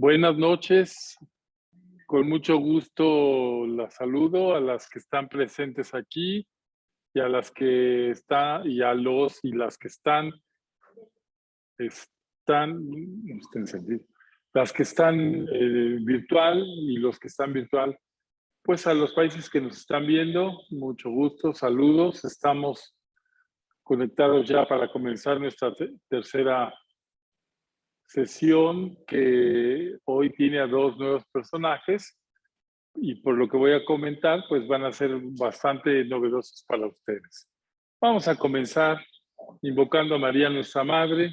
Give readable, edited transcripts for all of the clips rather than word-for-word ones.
Buenas noches, con mucho gusto las saludo a las que están presentes aquí y a las que están y a los y las que están, no está encendido, las que están virtual y los que están virtual, pues a los países que nos están viendo, mucho gusto, saludos, estamos conectados ya para comenzar nuestra tercera sesión que hoy tiene a dos nuevos personajes y por lo que voy a comentar, pues van a ser bastante novedosos para ustedes. Vamos a comenzar invocando a María nuestra Madre,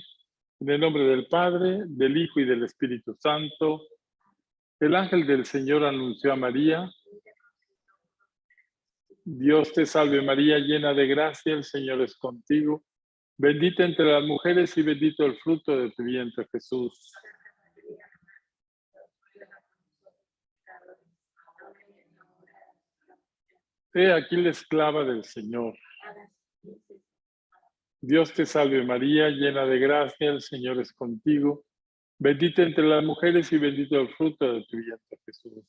en el nombre del Padre, del Hijo y del Espíritu Santo. El ángel del Señor anunció a María: Dios te salve María, llena de gracia, el Señor es contigo. Bendita entre las mujeres y bendito el fruto de tu vientre, Jesús. He aquí la esclava del Señor. Dios te salve María, llena de gracia, el Señor es contigo. Bendita entre las mujeres y bendito el fruto de tu vientre, Jesús.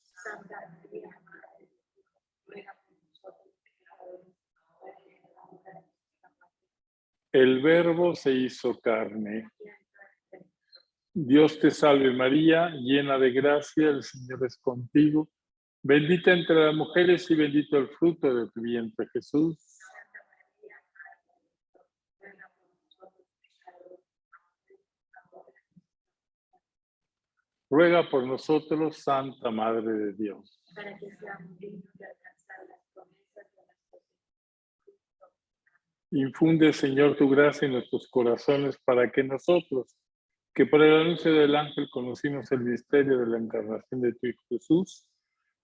El Verbo se hizo carne. Dios te salve María, llena de gracia, el Señor es contigo. Bendita entre las mujeres y bendito el fruto de tu vientre, Jesús. Ruega por nosotros, Santa Madre de Dios. Para que seamos dignos de alcanzar las promesas de nuestro Señor. Infunde, Señor, tu gracia en nuestros corazones para que nosotros, que por el anuncio del ángel conocimos el misterio de la encarnación de tu Hijo Jesús,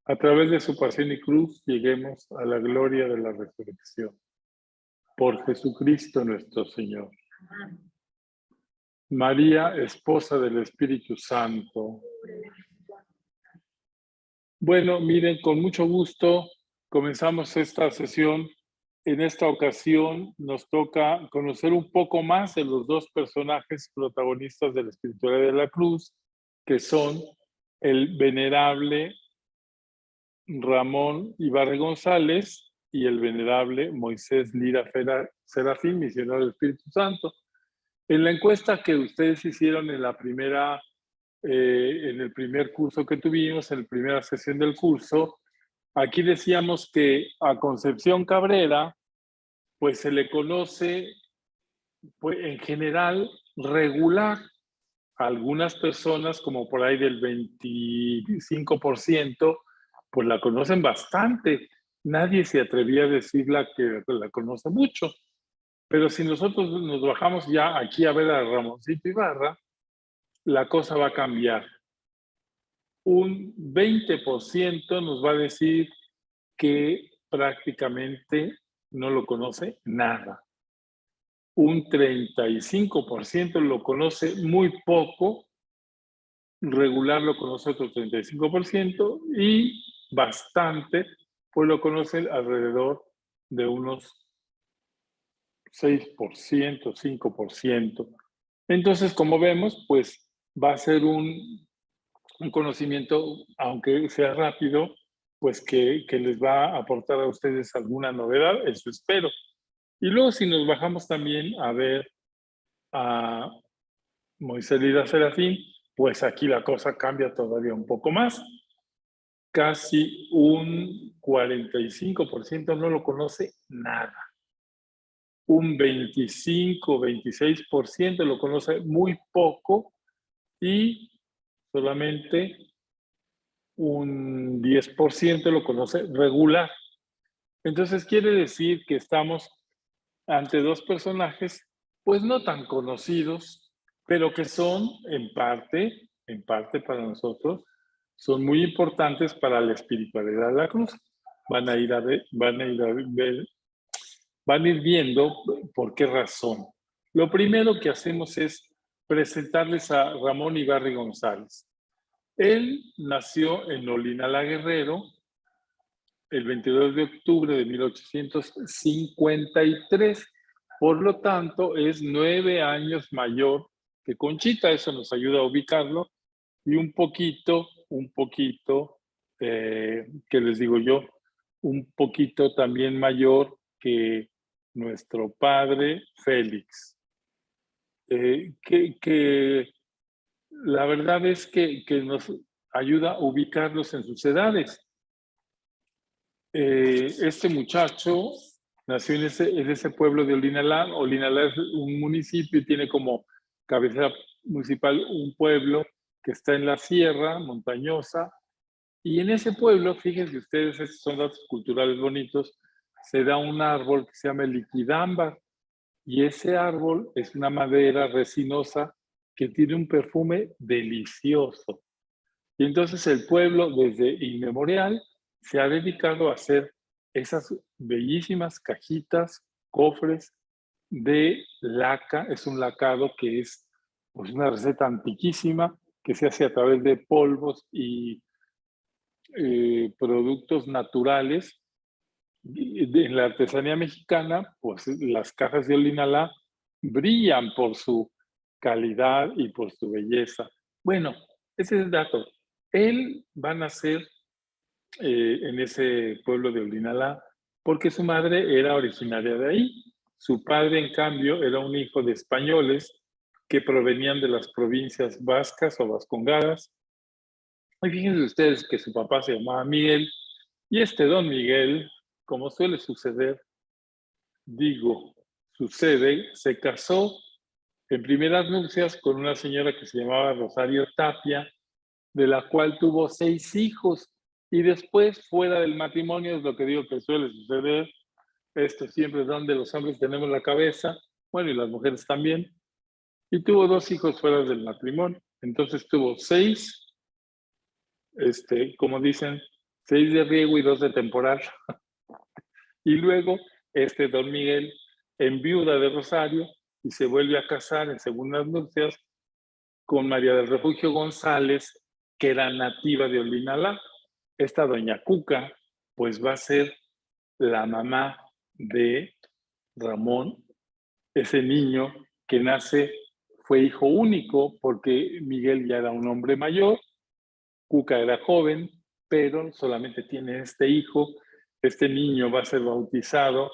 a través de su pasión y cruz lleguemos a la gloria de la resurrección. Por Jesucristo nuestro Señor. Amén. María, esposa del Espíritu Santo. Bueno, miren, con mucho gusto comenzamos esta sesión. En esta ocasión nos toca conocer un poco más de los dos personajes protagonistas de la Espiritualidad de la Cruz, que son el venerable Ramón Ibarra González y el venerable Moisés Lira Serafín, misionero del Espíritu Santo. En la encuesta que ustedes hicieron en la primera, en el primer curso que tuvimos, en la primera sesión del curso, aquí decíamos que a Concepción Cabrera, pues se le conoce, pues, en general, regular. Algunas personas, como por ahí del 25%, pues la conocen bastante. Nadie se atrevía a decirla que la conoce mucho. Pero si nosotros nos bajamos ya aquí a ver a Ramoncito Ibarra, la cosa va a cambiar. Un 20% nos va a decir que prácticamente no lo conoce nada. Un 35% lo conoce muy poco, regular lo conoce otro 35% y bastante, pues lo conocen alrededor de unos 6%, 5%. Entonces, como vemos, pues va a ser un conocimiento, aunque sea rápido, pues que les va a aportar a ustedes alguna novedad, eso espero. Y luego si nos bajamos también a ver a Moisés Lira Serafín, pues aquí la cosa cambia todavía un poco más. Casi un 45% no lo conoce nada. Un 25, 26% lo conoce muy poco y solamente un 10% lo conoce regular. Entonces quiere decir que estamos ante dos personajes, pues no tan conocidos, pero que son en parte para nosotros, son muy importantes para la espiritualidad de la cruz. Van a ir viendo por qué razón. Lo primero que hacemos es presentarles a Ramón Ibarra González. Él nació en Olinala Guerrero el 22 de octubre de 1853. Por lo tanto, es 9 años mayor que Conchita. Eso nos ayuda a ubicarlo. y un poquito, ¿qué les digo yo? Un poquito también mayor que nuestro padre Félix. Que la verdad es que nos ayuda a ubicarlos en sus edades. Este muchacho nació en ese pueblo de Olinalá. Olinalá es un municipio y tiene como cabecera municipal un pueblo que está en la sierra montañosa. Y en ese pueblo, fíjense ustedes, estos son datos culturales bonitos, se da un árbol que se llama el liquidámbar. Y ese árbol es una madera resinosa que tiene un perfume delicioso. Y entonces el pueblo, desde inmemorial, se ha dedicado a hacer esas bellísimas cajitas, cofres de laca. Es un lacado que es pues, una receta antiquísima que se hace a través de polvos y productos naturales. En la artesanía mexicana, pues las cajas de Olinalá brillan por su calidad y por su belleza. Bueno, ese es el dato. Él va a nacer en ese pueblo de Olinalá porque su madre era originaria de ahí. Su padre, en cambio, era un hijo de españoles que provenían de las provincias vascas o vascongadas. Y fíjense ustedes que su papá se llamaba Miguel y este don Miguel, como suele suceder, sucede, se casó en primeras nupcias con una señora que se llamaba Rosario Tapia, de la cual tuvo 6 hijos. Y después, fuera del matrimonio, es lo que digo que suele suceder. Esto siempre es donde los hombres tenemos la cabeza, bueno, y las mujeres también. Y tuvo 2 hijos fuera del matrimonio. Entonces tuvo 6, como dicen, 6 de riego y 2 de temporal. Y luego, don Miguel enviuda de Rosario y se vuelve a casar en segundas nupcias con María del Refugio González, que era nativa de Olinalá. Esta doña Cuca, pues va a ser la mamá de Ramón, ese niño que nace, fue hijo único porque Miguel ya era un hombre mayor, Cuca era joven, pero solamente tiene este hijo. Este niño va a ser bautizado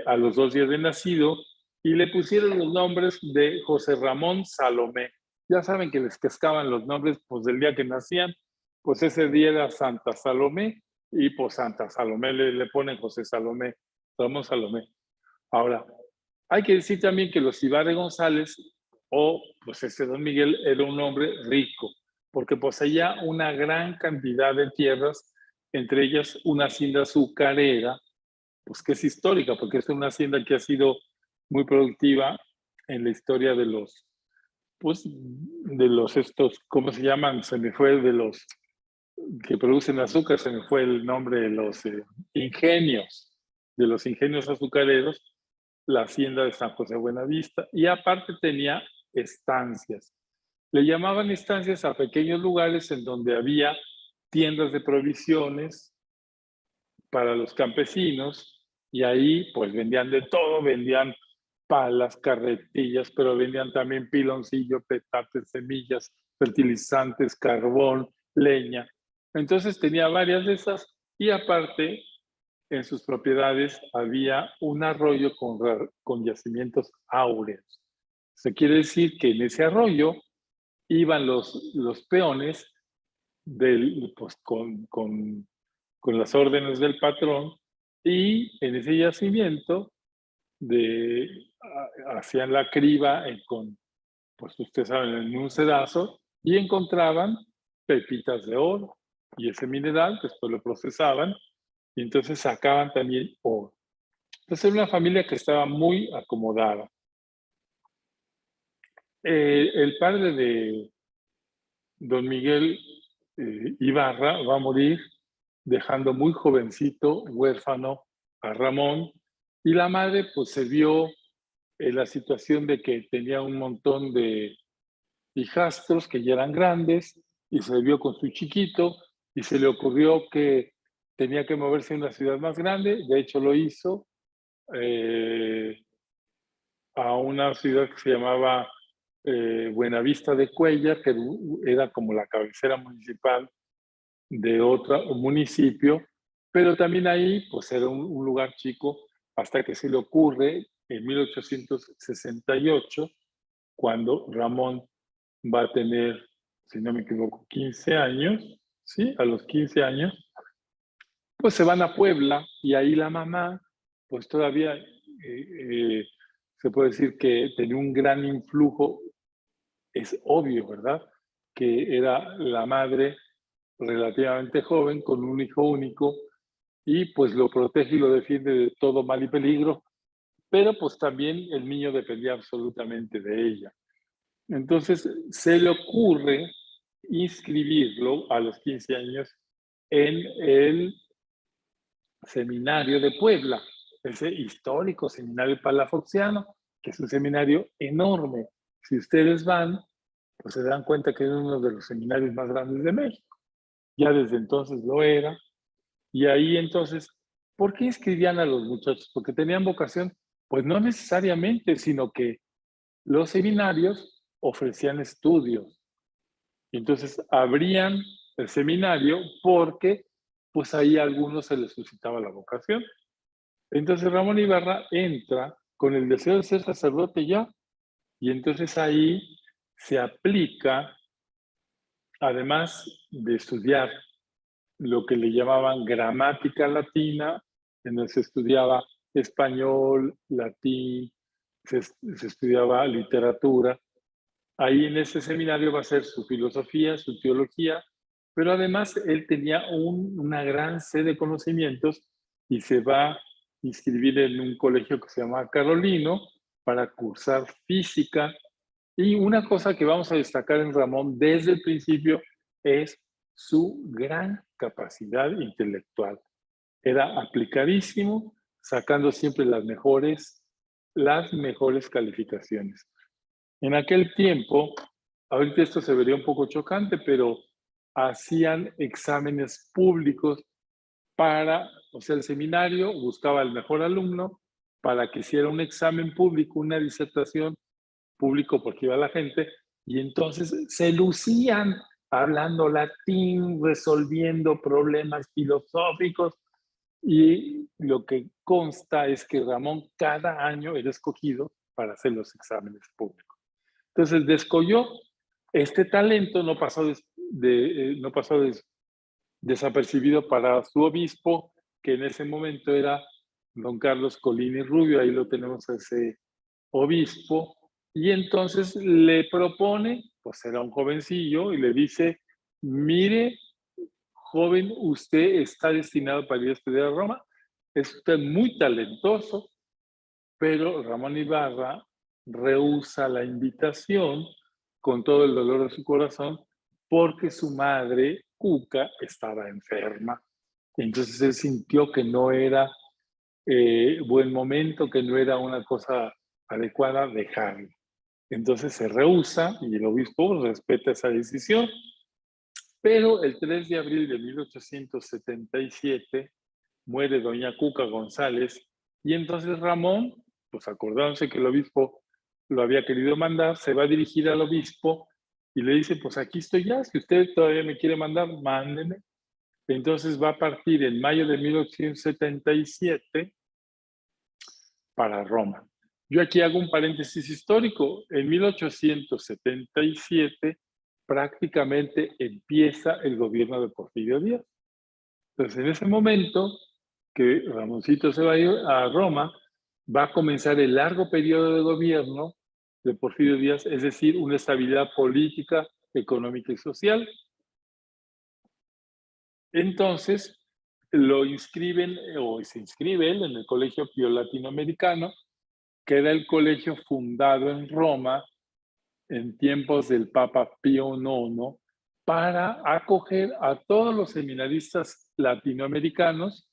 a los 2 días de nacido y le pusieron los nombres de José Ramón Salomé. Ya saben que les cascaban los nombres pues, del día que nacían, pues ese día era Santa Salomé y pues Santa Salomé le ponen José Salomé, Ramón Salomé. Ahora, hay que decir también que los Ibarre González, o pues don Miguel, era un hombre rico, porque poseía una gran cantidad de tierras, entre ellas una hacienda azucarera, pues que es histórica, porque es una hacienda que ha sido muy productiva en la historia de los, pues, de los estos, ¿cómo se llaman? Se me fue de los que producen azúcar, se me fue el nombre de los ingenios azucareros, la hacienda de San José Buenavista, y aparte tenía estancias. Le llamaban estancias a pequeños lugares en donde había tiendas de provisiones para los campesinos y ahí pues vendían de todo, vendían palas, carretillas, pero vendían también piloncillo, petates, semillas, fertilizantes, carbón, leña. Entonces tenía varias de esas y aparte en sus propiedades había un arroyo con yacimientos áureos. Se quiere decir que en ese arroyo iban los peones pues, con las órdenes del patrón y en ese yacimiento hacían la criba pues ustedes saben, en un sedazo y encontraban pepitas de oro y ese mineral después lo procesaban y entonces sacaban también oro. Entonces era una familia que estaba muy acomodada. El padre de don Miguel Ibarra va a morir dejando muy jovencito, huérfano, a Ramón, y la madre pues se vio en la situación de que tenía un montón de hijastros que ya eran grandes y se vio con su chiquito y se le ocurrió que tenía que moverse a una ciudad más grande, de hecho lo hizo, a una ciudad que se llamaba Buenavista de Cuéllar, que era como la cabecera municipal de otro municipio, pero también ahí pues era un lugar chico hasta que se le ocurre en 1868, cuando Ramón va a tener, si no me equivoco, 15 años, ¿sí? A los 15 años, pues se van a Puebla y ahí la mamá, pues todavía se puede decir que tenía un gran influjo, es obvio, ¿verdad? Que era la madre relativamente joven con un hijo único y pues lo protege y lo defiende de todo mal y peligro, pero pues también el niño dependía absolutamente de ella. Entonces se le ocurre inscribirlo a los 15 años en el seminario de Puebla, ese histórico seminario palafoxiano, que es un seminario enorme. Si ustedes van, pues se dan cuenta que es uno de los seminarios más grandes de México. Ya desde entonces lo era. Y ahí entonces, ¿por qué inscribían a los muchachos? ¿Porque tenían vocación? Pues no necesariamente, sino que los seminarios ofrecían estudios. Y entonces abrían el seminario porque pues ahí a algunos se les suscitaba la vocación. Entonces Ramón Ibarra entra con el deseo de ser sacerdote ya, y entonces ahí se aplica, además de estudiar lo que le llamaban gramática latina, en donde se estudiaba español, latín, se estudiaba literatura. Ahí en ese seminario va a ser su filosofía, su teología, pero además él tenía una gran sed de conocimientos y se va a inscribir en un colegio que se llama Carolino para cursar física. Y una cosa que vamos a destacar en Ramón desde el principio es su gran capacidad intelectual. Era aplicadísimo, sacando siempre las mejores calificaciones. En aquel tiempo, ahorita esto se vería un poco chocante, pero hacían exámenes públicos para, o sea, el seminario buscaba el mejor alumno para que hiciera un examen público, una disertación público porque iba la gente, y entonces se lucían hablando latín, resolviendo problemas filosóficos, y lo que consta es que Ramón cada año era escogido para hacer los exámenes públicos. Entonces descolló este talento, no pasó desapercibido para su obispo, que en ese momento era don Carlos Colini Rubio, ahí lo tenemos a ese obispo, y entonces le propone, pues era un jovencillo, y le dice, mire, joven, usted está destinado para ir a estudiar a Roma, es usted muy talentoso, pero Ramón Ibarra rehúsa la invitación con todo el dolor de su corazón porque su madre, Cuca, estaba enferma. Entonces él sintió que no era buen momento, que no era una cosa adecuada dejarlo. Entonces se rehúsa y el obispo respeta esa decisión, pero el 3 de abril de 1877 muere doña Cuca González y entonces Ramón, pues acordándose que el obispo lo había querido mandar, se va a dirigir al obispo y le dice, pues aquí estoy ya, si usted todavía me quiere mandar, mándeme. Entonces va a partir en mayo de 1877 para Roma. Yo aquí hago un paréntesis histórico. En 1877 prácticamente empieza el gobierno de Porfirio Díaz. Entonces, en ese momento que Ramoncito se va a ir a Roma, va a comenzar el largo periodo de gobierno de Porfirio Díaz, es decir, una estabilidad política, económica y social. Entonces, lo inscriben, o se inscribe él en el Colegio Pío Latinoamericano, que era el colegio fundado en Roma en tiempos del Papa Pío IX para acoger a todos los seminaristas latinoamericanos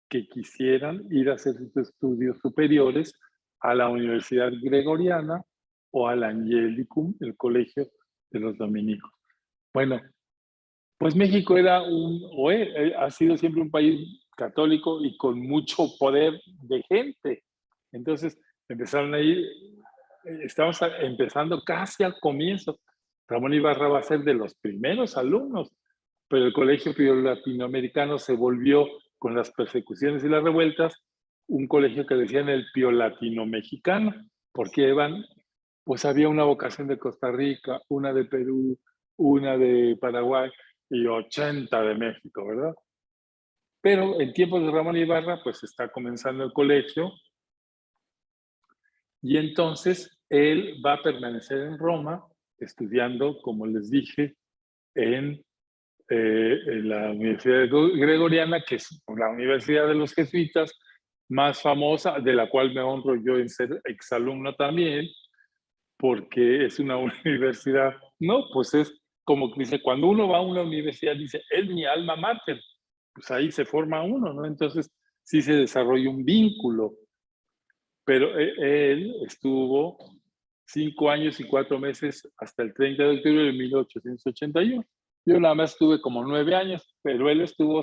que quisieran ir a hacer sus estudios superiores a la Universidad Gregoriana o al Angelicum, el colegio de los dominicos. Bueno, pues México era ha sido siempre un país católico y con mucho poder de gente. Entonces empezaron a ir estamos empezando casi al comienzo. Ramón Ibarra va a ser de los primeros alumnos, pero el Colegio Pío Latinoamericano se volvió, con las persecuciones y las revueltas, un colegio que decían el Pío Latino Mexicano, porque pues había una vocación de Costa Rica, una de Perú, una de Paraguay y 80 de México, ¿verdad? Pero en tiempos de Ramón Ibarra, pues está comenzando el colegio y entonces él va a permanecer en Roma estudiando, como les dije, en la Universidad Gregoriana, que es la Universidad de los Jesuitas más famosa, de la cual me honro yo en ser exalumno también, porque es una universidad, no, pues es como que dice, cuando uno va a una universidad, dice, es mi alma mater, pues ahí se forma uno, ¿no? Entonces sí se desarrolla un vínculo, pero él estuvo 5 años y 4 meses hasta el 30 de octubre de 1881. Yo nada más estuve como 9 años, pero él estuvo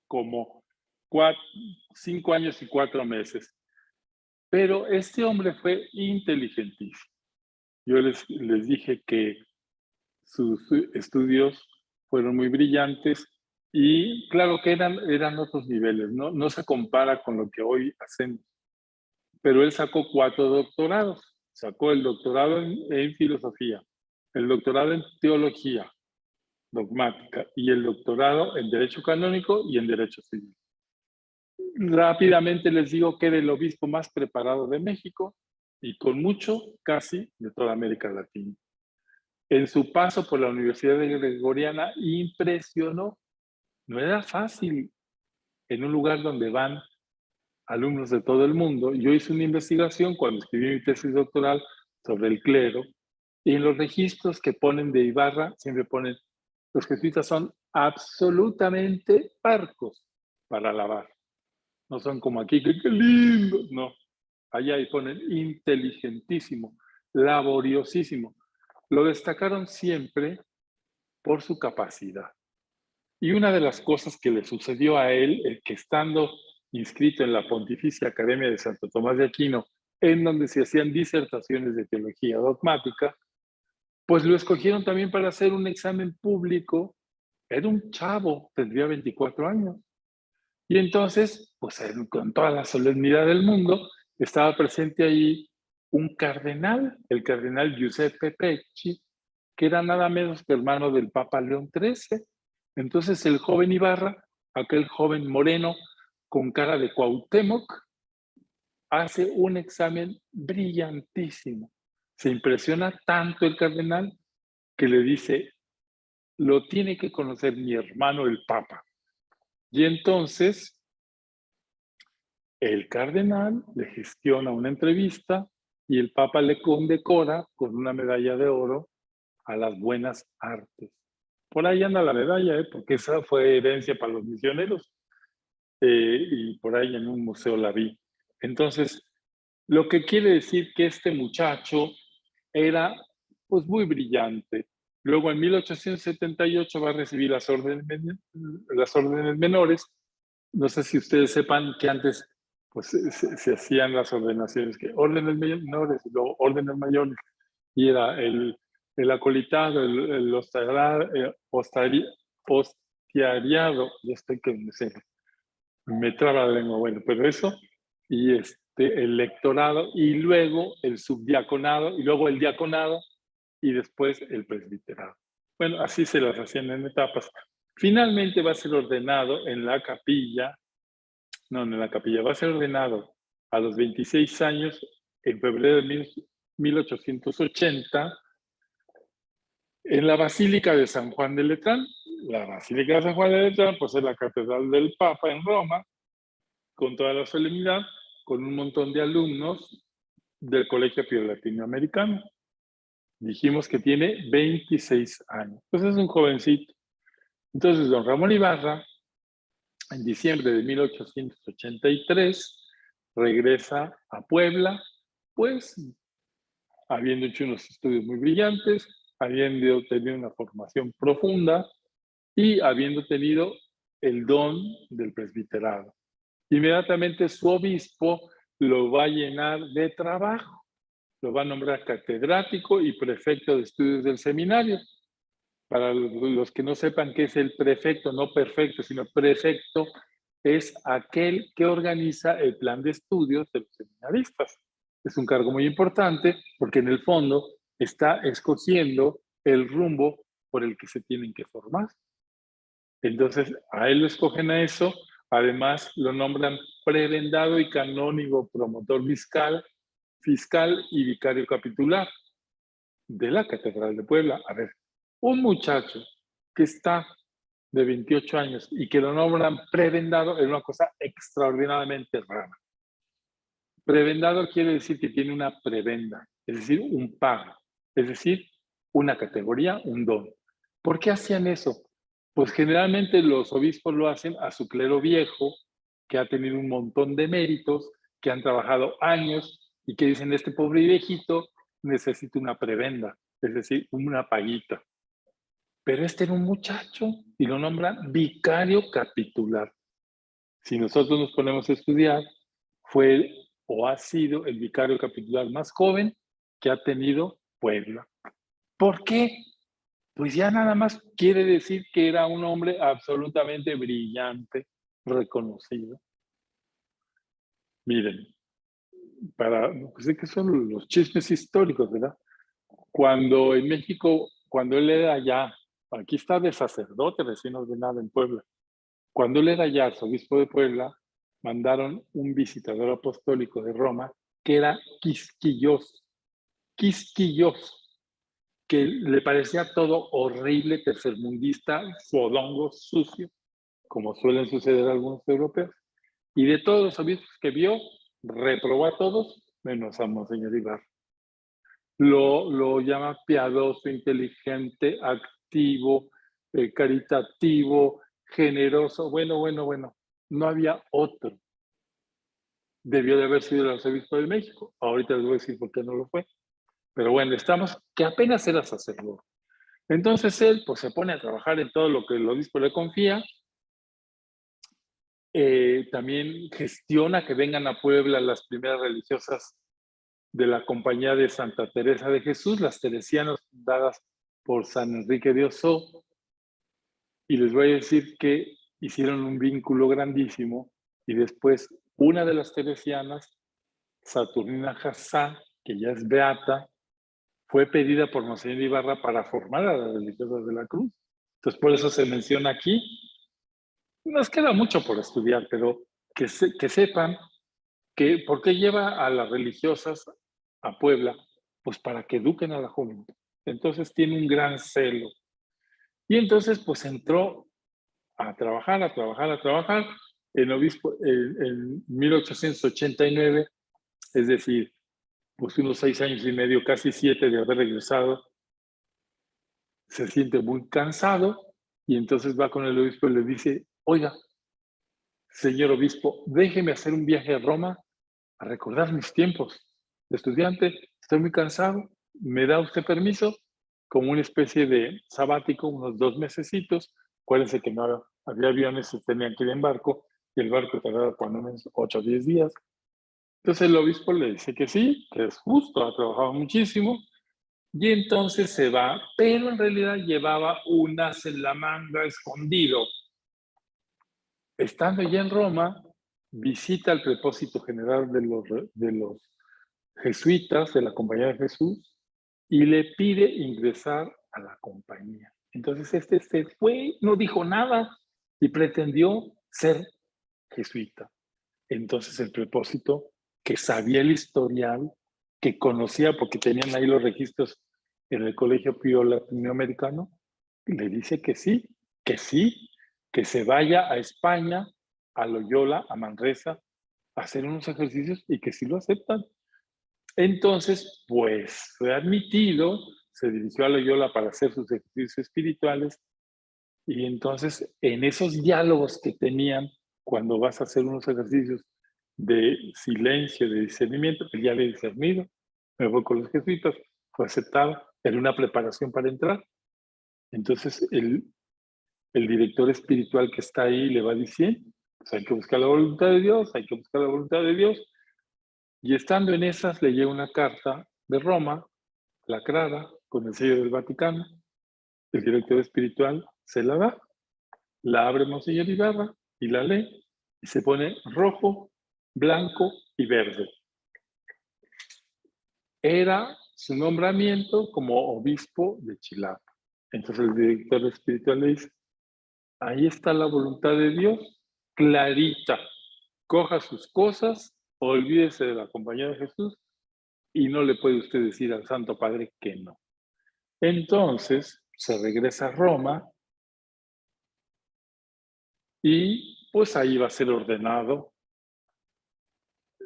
como 5 años y 4 meses. Pero este hombre fue inteligentísimo. Yo les dije que sus estudios fueron muy brillantes y claro que eran otros niveles, ¿no? No se compara con lo que hoy hacemos. Pero él sacó 4 doctorados. Sacó el doctorado en filosofía, el doctorado en teología dogmática y el doctorado en derecho canónico y en derecho civil. Rápidamente les digo que era el obispo más preparado de México y con mucho casi de toda América Latina. En su paso por la Universidad Gregoriana impresionó. No era fácil en un lugar donde van alumnos de todo el mundo. Yo hice una investigación cuando escribí mi tesis doctoral sobre el clero y en los registros que ponen de Ibarra siempre ponen los jesuitas son absolutamente parcos para alabar. No son como aquí, que qué lindo. No, allá ahí ponen inteligentísimo, laboriosísimo. Lo destacaron siempre por su capacidad. Y una de las cosas que le sucedió a él, el que estando inscrito en la Pontificia Academia de Santo Tomás de Aquino, en donde se hacían disertaciones de teología dogmática, pues lo escogieron también para hacer un examen público. Era un chavo, tendría 24 años. Y entonces, pues con toda la solemnidad del mundo, estaba presente ahí un cardenal, el cardenal Giuseppe Pecci, que era nada menos que hermano del Papa León XIII. Entonces el joven Ibarra, aquel joven moreno con cara de Cuauhtémoc, hace un examen brillantísimo. Se impresiona tanto el cardenal que le dice, lo tiene que conocer mi hermano el Papa. Y entonces el cardenal le gestiona una entrevista y el Papa le condecora con una medalla de oro a las buenas artes. Por ahí anda la medalla, porque esa fue herencia para los misioneros y por ahí en un museo la vi. Entonces, lo que quiere decir que este muchacho era pues muy brillante. Luego en 1878 va a recibir las órdenes menores. No sé si ustedes sepan que antes pues, se hacían las ordenaciones, que órdenes menores y luego órdenes mayores. Y era el acolitado, el hostiariado, ya estoy que me traba la lengua, bueno, pero eso, y el lectorado, y luego el subdiaconado, y luego el diaconado, y después el presbiterado. Bueno, así se las hacían en etapas. Finalmente va a ser ordenado en la capilla, no, en la capilla, va a ser ordenado a los 26 años, en febrero de 1880, en la Basílica de San Juan de Letrán. La Basílica de San Juan de Letrán, pues es la catedral del Papa en Roma, con toda la solemnidad, con un montón de alumnos del Colegio Pío Latinoamericano. Dijimos que tiene 26 años. Pues es un jovencito. Entonces, don Ramón Ibarra, en diciembre de 1883, regresa a Puebla, pues habiendo hecho unos estudios muy brillantes, habiendo tenido una formación profunda y habiendo tenido el don del presbiterado. Inmediatamente su obispo lo va a llenar de trabajo. lo va a nombrar catedrático y prefecto de estudios del seminario. Para los que no sepan qué es el prefecto, no perfecto, sino prefecto, es aquel que organiza el plan de estudios de los seminaristas. Es un cargo muy importante porque en el fondo está escogiendo el rumbo por el que se tienen que formar. Entonces, a él lo escogen a eso, además lo nombran prebendado y canónigo, promotor fiscal y vicario capitular de la Catedral de Puebla. A ver, un muchacho que está de 28 años y que lo nombran prebendado es una cosa extraordinariamente rara. Prebendado quiere decir que tiene una prebenda, es decir, un pago, es decir, una categoría, un don. ¿Por qué hacían eso? Pues generalmente los obispos lo hacen a su clero viejo, que ha tenido un montón de méritos, que han trabajado años y que dicen, este pobre viejito necesita una prebenda, es decir, una paguita. Pero este era un muchacho y lo nombran vicario capitular. Si nosotros nos ponemos a estudiar, fue o ha sido el vicario capitular más joven que ha tenido Puebla. ¿Por qué? Pues ya nada más quiere decir que era un hombre absolutamente brillante, reconocido. Miren, pues sé que son los chismes históricos, ¿verdad? Cuando en México, cuando él era ya, aquí está de sacerdote recién ordenado en Puebla, cuando él era ya arzobispo de Puebla, mandaron un visitador apostólico de Roma que era quisquilloso, que le parecía todo horrible, tercermundista, fodongo, sucio, como suelen suceder a algunos europeos. Y de todos los obispos que vio, reprobó a todos, menos a Monseñor Ibarra. Lo llama piadoso, inteligente, activo, caritativo, generoso. Bueno. No había otro. Debió de haber sido el arzobispo de México. Ahorita les voy a decir por qué no lo fue. Pero bueno, estamos que apenas era sacerdote. Entonces él pues se pone a trabajar en todo lo que el obispo le confía. También gestiona que vengan a Puebla las primeras religiosas de la Compañía de Santa Teresa de Jesús, las teresianas dadas por San Enrique de Ossó. Y les voy a decir que hicieron un vínculo grandísimo y después una de las teresianas, Saturnina Jassá, que ya es beata, fue pedida por Monseñor Ibarra para formar a las religiosas de la Cruz. Entonces, por eso se menciona aquí. Nos queda mucho por estudiar, pero que sepan que, ¿por qué lleva a las religiosas a Puebla? Pues para que eduquen a la juventud. Entonces tiene un gran celo. Y entonces pues entró a trabajar. En 1889, es decir, pues unos 6 años y medio, casi 7 de haber regresado, se siente muy cansado y entonces va con el obispo y le dice, oiga, señor obispo, déjeme hacer un viaje a Roma a recordar mis tiempos de estudiante, estoy muy cansado, ¿me da usted permiso? Como una especie de sabático, unos 2 mesecitos. Acuérdense que no había aviones, se tenían que ir en barco, y el barco tardaba por lo menos 8 o 10 días. Entonces el obispo le dice que sí, que es justo, ha trabajado muchísimo, y entonces se va, pero en realidad llevaba un as en la manga escondido. Estando ya en Roma, visita el prepósito general de los jesuitas de la Compañía de Jesús y le pide ingresar a la compañía. Entonces este se fue, no dijo nada y pretendió ser jesuita. Entonces el prepósito, que sabía el historial, que conocía porque tenían ahí los registros en el Colegio Pío Latinoamericano, le dice que sí, que se vaya a España, a Loyola, a Manresa, a hacer unos ejercicios y que sí lo aceptan. Entonces, pues fue admitido, se dirigió a Loyola para hacer sus ejercicios espirituales y entonces en esos diálogos que tenían cuando vas a hacer unos ejercicios de silencio, de discernimiento, él ya había discernido, me voy con los jesuitas, fue aceptado, era una preparación para entrar. Entonces el director espiritual que está ahí le va diciendo, pues hay que buscar la voluntad de Dios, hay que buscar la voluntad de Dios. Y estando en esas, le llega una carta de Roma, lacrada, con el sello del Vaticano. El director espiritual se la da, la abre Monseñor Ibarra y la lee, y se pone rojo, blanco y verde. Era su nombramiento como obispo de Chilapa. Entonces el director espiritual le dice, ahí está la voluntad de Dios, clarita. Coja sus cosas, olvídese de la compañía de Jesús y no le puede usted decir al Santo Padre que no. Entonces se regresa a Roma y pues ahí va a ser ordenado.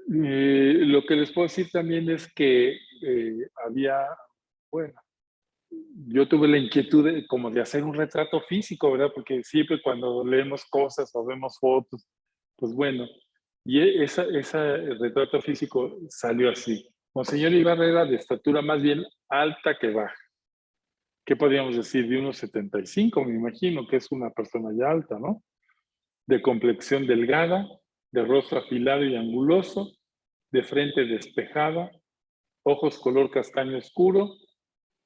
Lo que les puedo decir también es que bueno, yo tuve la inquietud como de hacer un retrato físico, ¿verdad? Porque siempre cuando leemos cosas o vemos fotos, pues bueno, y ese retrato físico salió así. Monseñor Ibarra era de estatura más bien alta que baja. ¿Qué podríamos decir? De unos 75, me imagino que es una persona ya alta, ¿no? De complexión delgada, de rostro afilado y anguloso, de frente despejada, ojos color castaño oscuro,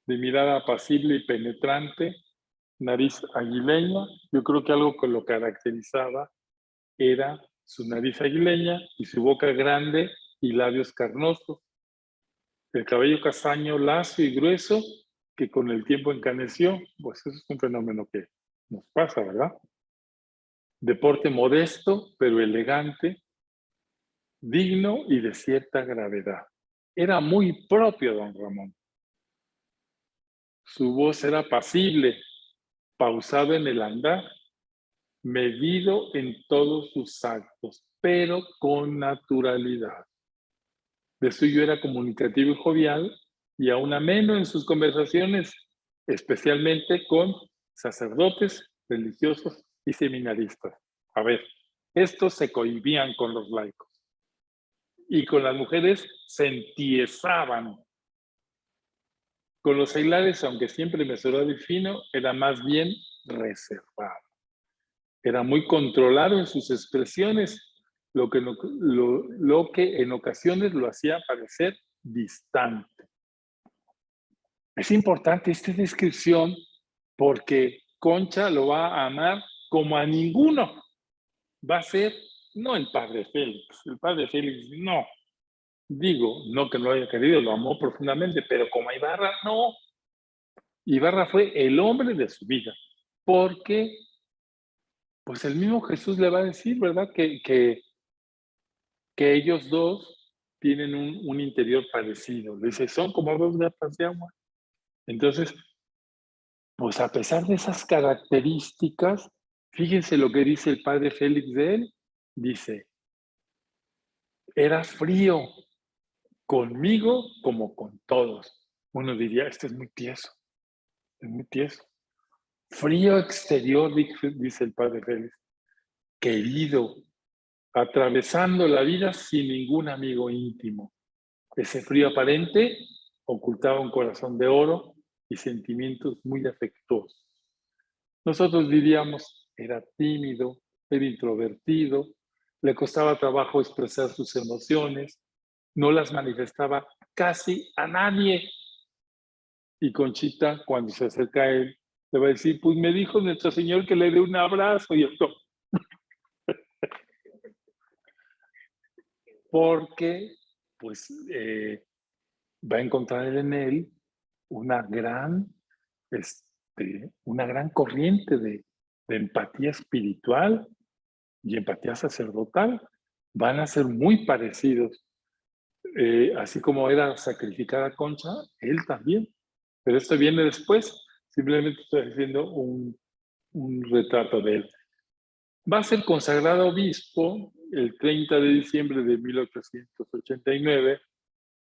de mirada apacible y penetrante, nariz aguileña. Yo creo que algo que lo caracterizaba era su nariz aguileña y su boca grande y labios carnosos. El cabello castaño lacio y grueso que con el tiempo encaneció, pues eso es un fenómeno que nos pasa, ¿verdad? De porte modesto, pero elegante, digno y de cierta gravedad. Era muy propio don Ramón. Su voz era pasible, pausado en el andar, medido en todos sus actos, pero con naturalidad. De suyo era comunicativo y jovial, y aún ameno en sus conversaciones, especialmente con sacerdotes, religiosos y seminaristas. A ver, estos se cohibían con los laicos. Y con las mujeres se entiesaban. Con los seglares, aunque siempre mesurado y fino, era más bien reservado. Era muy controlado en sus expresiones, lo que en ocasiones lo hacía parecer distante. Es importante esta descripción porque Concha lo va a amar como a ninguno. Va a ser, no el padre Félix. El padre Félix, no. Digo, no que no lo haya querido, lo amó profundamente, pero como a Ibarra, no. Ibarra fue el hombre de su vida, porque pues el mismo Jesús le va a decir, ¿verdad? Que ellos dos tienen un interior parecido. Le dice, son como dos gotas de agua. Entonces, pues a pesar de esas características, fíjense lo que dice el padre Félix de él. Dice, era frío conmigo como con todos. Uno diría, este es muy tieso, es muy tieso. Frío exterior, dice el padre Félix, querido, atravesando la vida sin ningún amigo íntimo. Ese frío aparente ocultaba un corazón de oro y sentimientos muy afectuosos. Nosotros diríamos, era tímido, era introvertido, le costaba trabajo expresar sus emociones, no las manifestaba casi a nadie. Y Conchita, cuando se acerca a él, le va a decir, pues me dijo nuestro Señor que le dé un abrazo y esto. Porque, pues, va a encontrar en él una gran corriente de empatía espiritual y empatía sacerdotal. Van a ser muy parecidos. Así como era sacrificada Concha, él también. Pero esto viene después. Simplemente estoy haciendo un retrato de él. Va a ser consagrado obispo el 30 de diciembre de 1889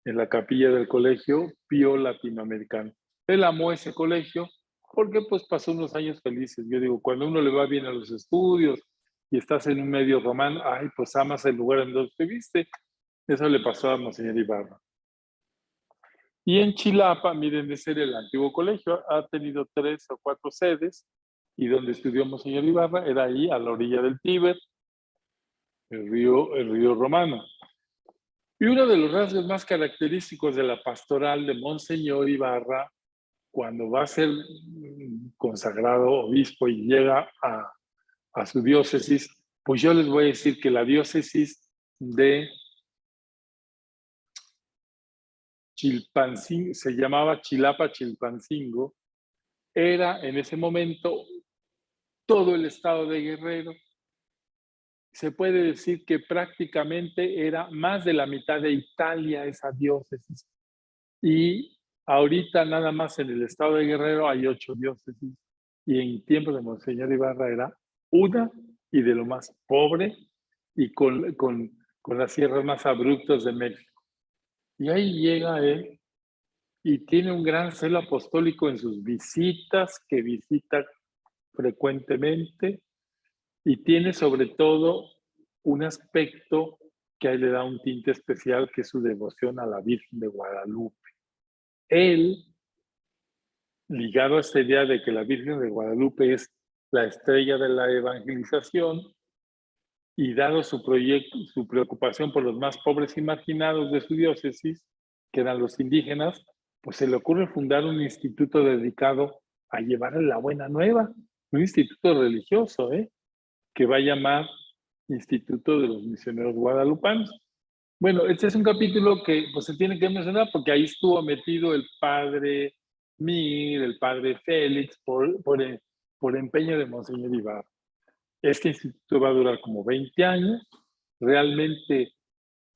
en la capilla del Colegio Pío Latinoamericano. Él amó ese colegio porque pues pasó unos años felices. Yo digo, cuando uno le va bien a los estudios y estás en un medio romano, ay, pues amas el lugar en donde viviste. Eso le pasó a Monseñor Ibarra. Y en Chilapa, miren, de ser el antiguo colegio, ha tenido 3 o 4 sedes, y donde estudió Monseñor Ibarra era ahí, a la orilla del Tíber, el río Romano. Y uno de los rasgos más característicos de la pastoral de Monseñor Ibarra, cuando va a ser consagrado obispo y llega a su diócesis, pues yo les voy a decir que la diócesis de Chilpancingo, se llamaba Chilapa Chilpancingo, era en ese momento todo el estado de Guerrero. Se puede decir que prácticamente era más de la mitad de Italia esa diócesis. Y ahorita nada más en el estado de Guerrero hay 8 diócesis. Y en tiempos de Monseñor Ibarra era una y de lo más pobre y con las sierras más abruptas de México. Y ahí llega él y tiene un gran celo apostólico en sus visitas, que visita frecuentemente, y tiene sobre todo un aspecto que a él le da un tinte especial, que es su devoción a la Virgen de Guadalupe. Él, ligado a esta idea de que la Virgen de Guadalupe es la estrella de la evangelización, y dado su proyecto, su preocupación por los más pobres y marginados de su diócesis, que eran los indígenas, pues se le ocurre fundar un instituto dedicado a llevarle la buena nueva, un instituto religioso, que va a llamar Instituto de los Misioneros Guadalupanos. Bueno, este es un capítulo que pues, se tiene que mencionar porque ahí estuvo metido el padre Mir, el padre Félix, por empeño de Monseñor Ibarra. Este instituto va a durar como 20 años. Realmente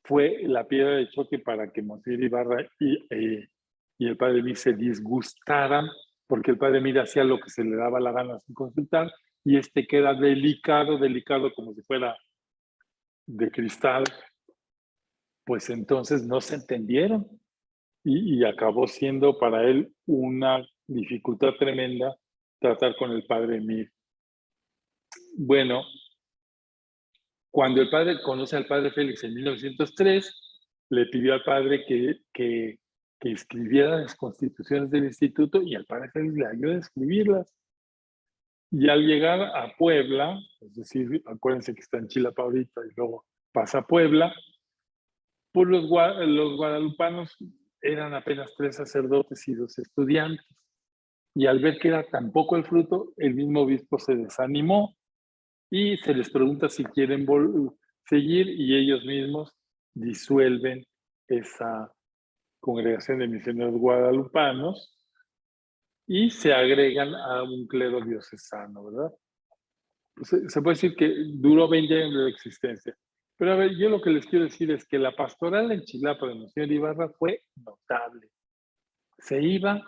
fue la piedra de choque para que Monseñor Ibarra y el padre Mir se disgustaran, porque el padre Mir hacía lo que se le daba la gana sin consultar, y este queda delicado como si fuera de cristal. Pues entonces no se entendieron y acabó siendo para él una dificultad tremenda tratar con el padre Mir. Bueno, cuando el padre conoce al padre Félix en 1903, le pidió al padre que escribiera las constituciones del instituto, y al padre Félix le ayudó a escribirlas. Y al llegar a Puebla, es decir, acuérdense que está en Chilapa ahorita y luego pasa a Puebla, pues los guadalupanos eran apenas 3 sacerdotes y 2 estudiantes. Y al ver que era tan poco el fruto, el mismo obispo se desanimó y se les pregunta si quieren seguir, y ellos mismos disuelven esa congregación de misioneros guadalupanos y se agregan a un clero diocesano, ¿verdad? Pues se puede decir que duró 20 años de existencia. Pero a ver, yo lo que les quiero decir es que la pastoral en Chilapa de Monseñor Ibarra fue notable. Se iba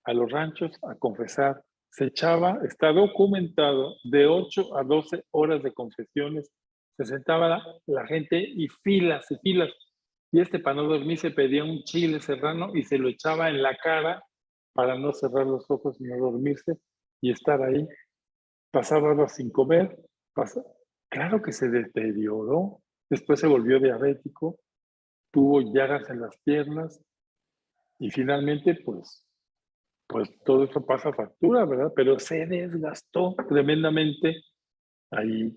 a los ranchos a confesar, se echaba, está documentado, de 8 a 12 horas de confesiones, se sentaba la gente y filas y filas, y para no dormir se pedía un chile serrano y se lo echaba en la cara para no cerrar los ojos y no dormirse y estar ahí. Pasaba horas sin comer, claro que se deterioró, después se volvió diabético, tuvo llagas en las piernas y finalmente pues todo eso pasa factura, ¿verdad? Pero se desgastó tremendamente ahí.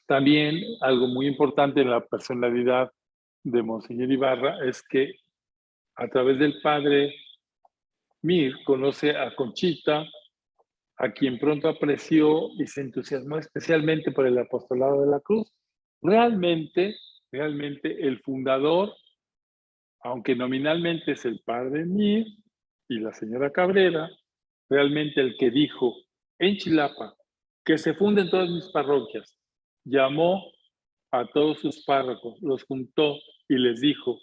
También algo muy importante en la personalidad de Monseñor Ibarra es que a través del padre Mir conoce a Conchita, a quien pronto apreció y se entusiasmó especialmente por el apostolado de la cruz. Realmente el fundador, aunque nominalmente es el padre Mir y la señora Cabrera, realmente el que dijo en Chilapa que se funden todas mis parroquias, llamó a todos sus párrocos, los juntó y les dijo: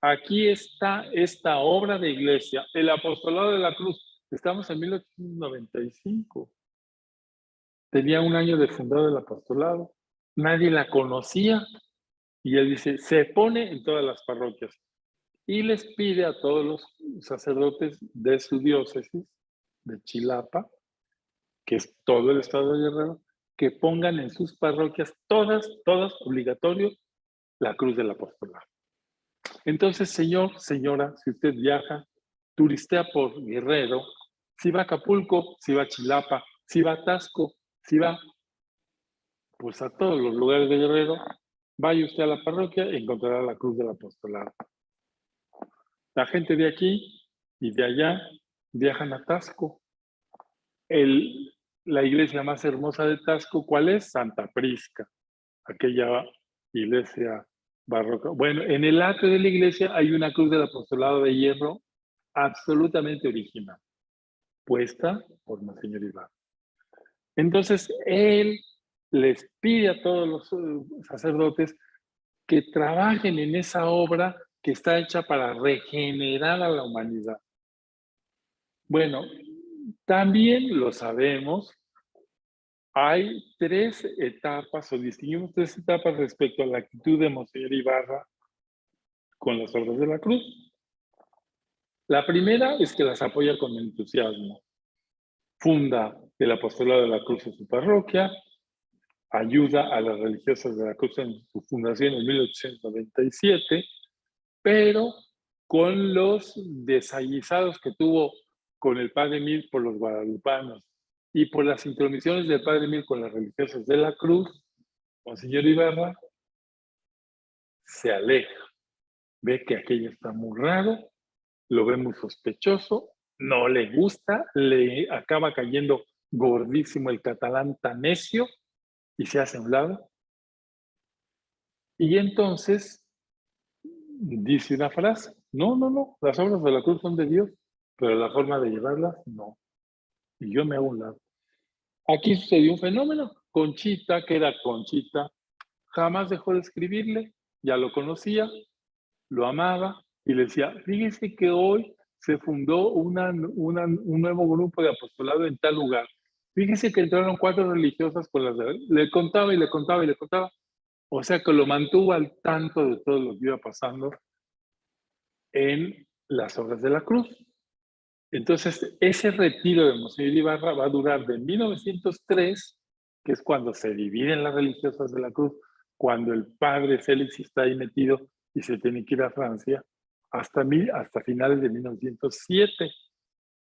aquí está esta obra de iglesia, el apostolado de la cruz. Estamos en 1895. Tenía un año de fundado el apostolado. Nadie la conocía. Y él dice, se pone en todas las parroquias. Y les pide a todos los sacerdotes de su diócesis, de Chilapa, que es todo el estado de Guerrero, que pongan en sus parroquias, todas obligatorio, la cruz del apostolado. Entonces, señor, señora, si usted viaja, turistea por Guerrero, si va a Acapulco, si va a Chilapa, si va a Tasco, si va pues a todos los lugares de Guerrero, vaya usted a la parroquia y encontrará la cruz del apostolado. La gente de aquí y de allá viajan a Tasco. La iglesia más hermosa de Tasco, ¿cuál es? Santa Prisca, aquella iglesia barroca. Bueno, en el atrio de la iglesia hay una cruz del apostolado de hierro absolutamente original, puesta por Monseñor Ibarra. Entonces, él les pide a todos los sacerdotes que trabajen en esa obra que está hecha para regenerar a la humanidad. Bueno, también lo sabemos, hay tres etapas, o distinguimos tres etapas respecto a la actitud de Monseñor Ibarra con las obras de la cruz. La primera es que las apoya con entusiasmo. Funda el apostolado de la cruz en su parroquia, ayuda a las religiosas de la cruz en su fundación en 1897, pero con los desaguisados que tuvo con el padre Mir por los guadalupanos y por las intromisiones del padre Mir con las religiosas de la cruz, Monseñor Ibarra se aleja, ve que aquello está muy raro, lo ve muy sospechoso, no le gusta, le acaba cayendo gordísimo el catalán tan necio y se hace a un lado. Y entonces dice una frase, no, las obras de la cruz son de Dios, pero la forma de llevarlas, no. Y yo me hago a un lado. Aquí sucedió un fenómeno. Conchita, que era Conchita, jamás dejó de escribirle, ya lo conocía, lo amaba y le decía, fíjese que hoy se fundó un nuevo grupo de apostolado en tal lugar. Fíjese que entraron 4 religiosas con las de... Le contaba y le contaba y le contaba. O sea que lo mantuvo al tanto de todo lo que iba pasando en las obras de la cruz. Entonces, ese retiro de Monseñor Ibarra va a durar de 1903, que es cuando se dividen las religiosas de la cruz, cuando el padre Félix está ahí metido y se tiene que ir a Francia, hasta finales de 1907.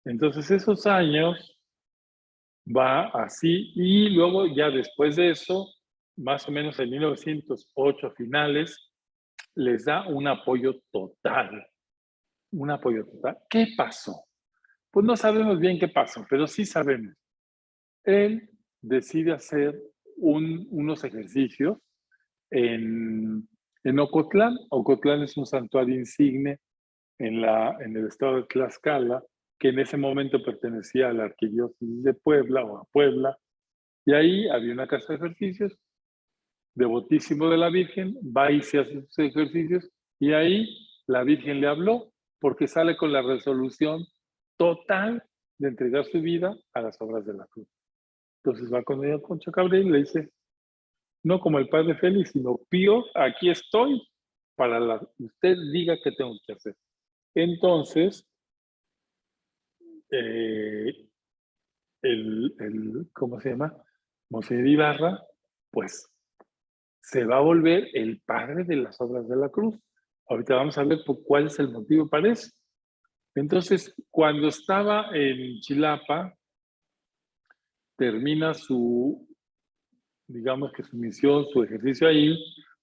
Entonces, esos años va así, y luego ya después de eso, más o menos en 1908 finales, les da un apoyo total. Un apoyo total. ¿Qué pasó? Pues no sabemos bien qué pasó, pero sí sabemos. Él decide hacer unos ejercicios en Ocotlán. Ocotlán es un santuario insigne en el estado de Tlaxcala, que en ese momento pertenecía a la arquidiócesis de Puebla o a Puebla, y ahí había una casa de ejercicios, devotísimo de la Virgen, va y se hace sus ejercicios, y ahí la Virgen le habló, porque sale con la resolución total de entregar su vida a las obras de la cruz. Entonces va con ella Concha Cabrera y le dice, no como el padre Félix, sino Pío, aquí estoy para usted diga qué tengo que hacer. Entonces, ¿cómo se llama? Monseñor Ibarra, pues se va a volver el padre de las obras de la cruz. Ahorita vamos a ver cuál es el motivo para eso. Entonces, cuando estaba en Chilapa, termina digamos que su misión, su ejercicio ahí,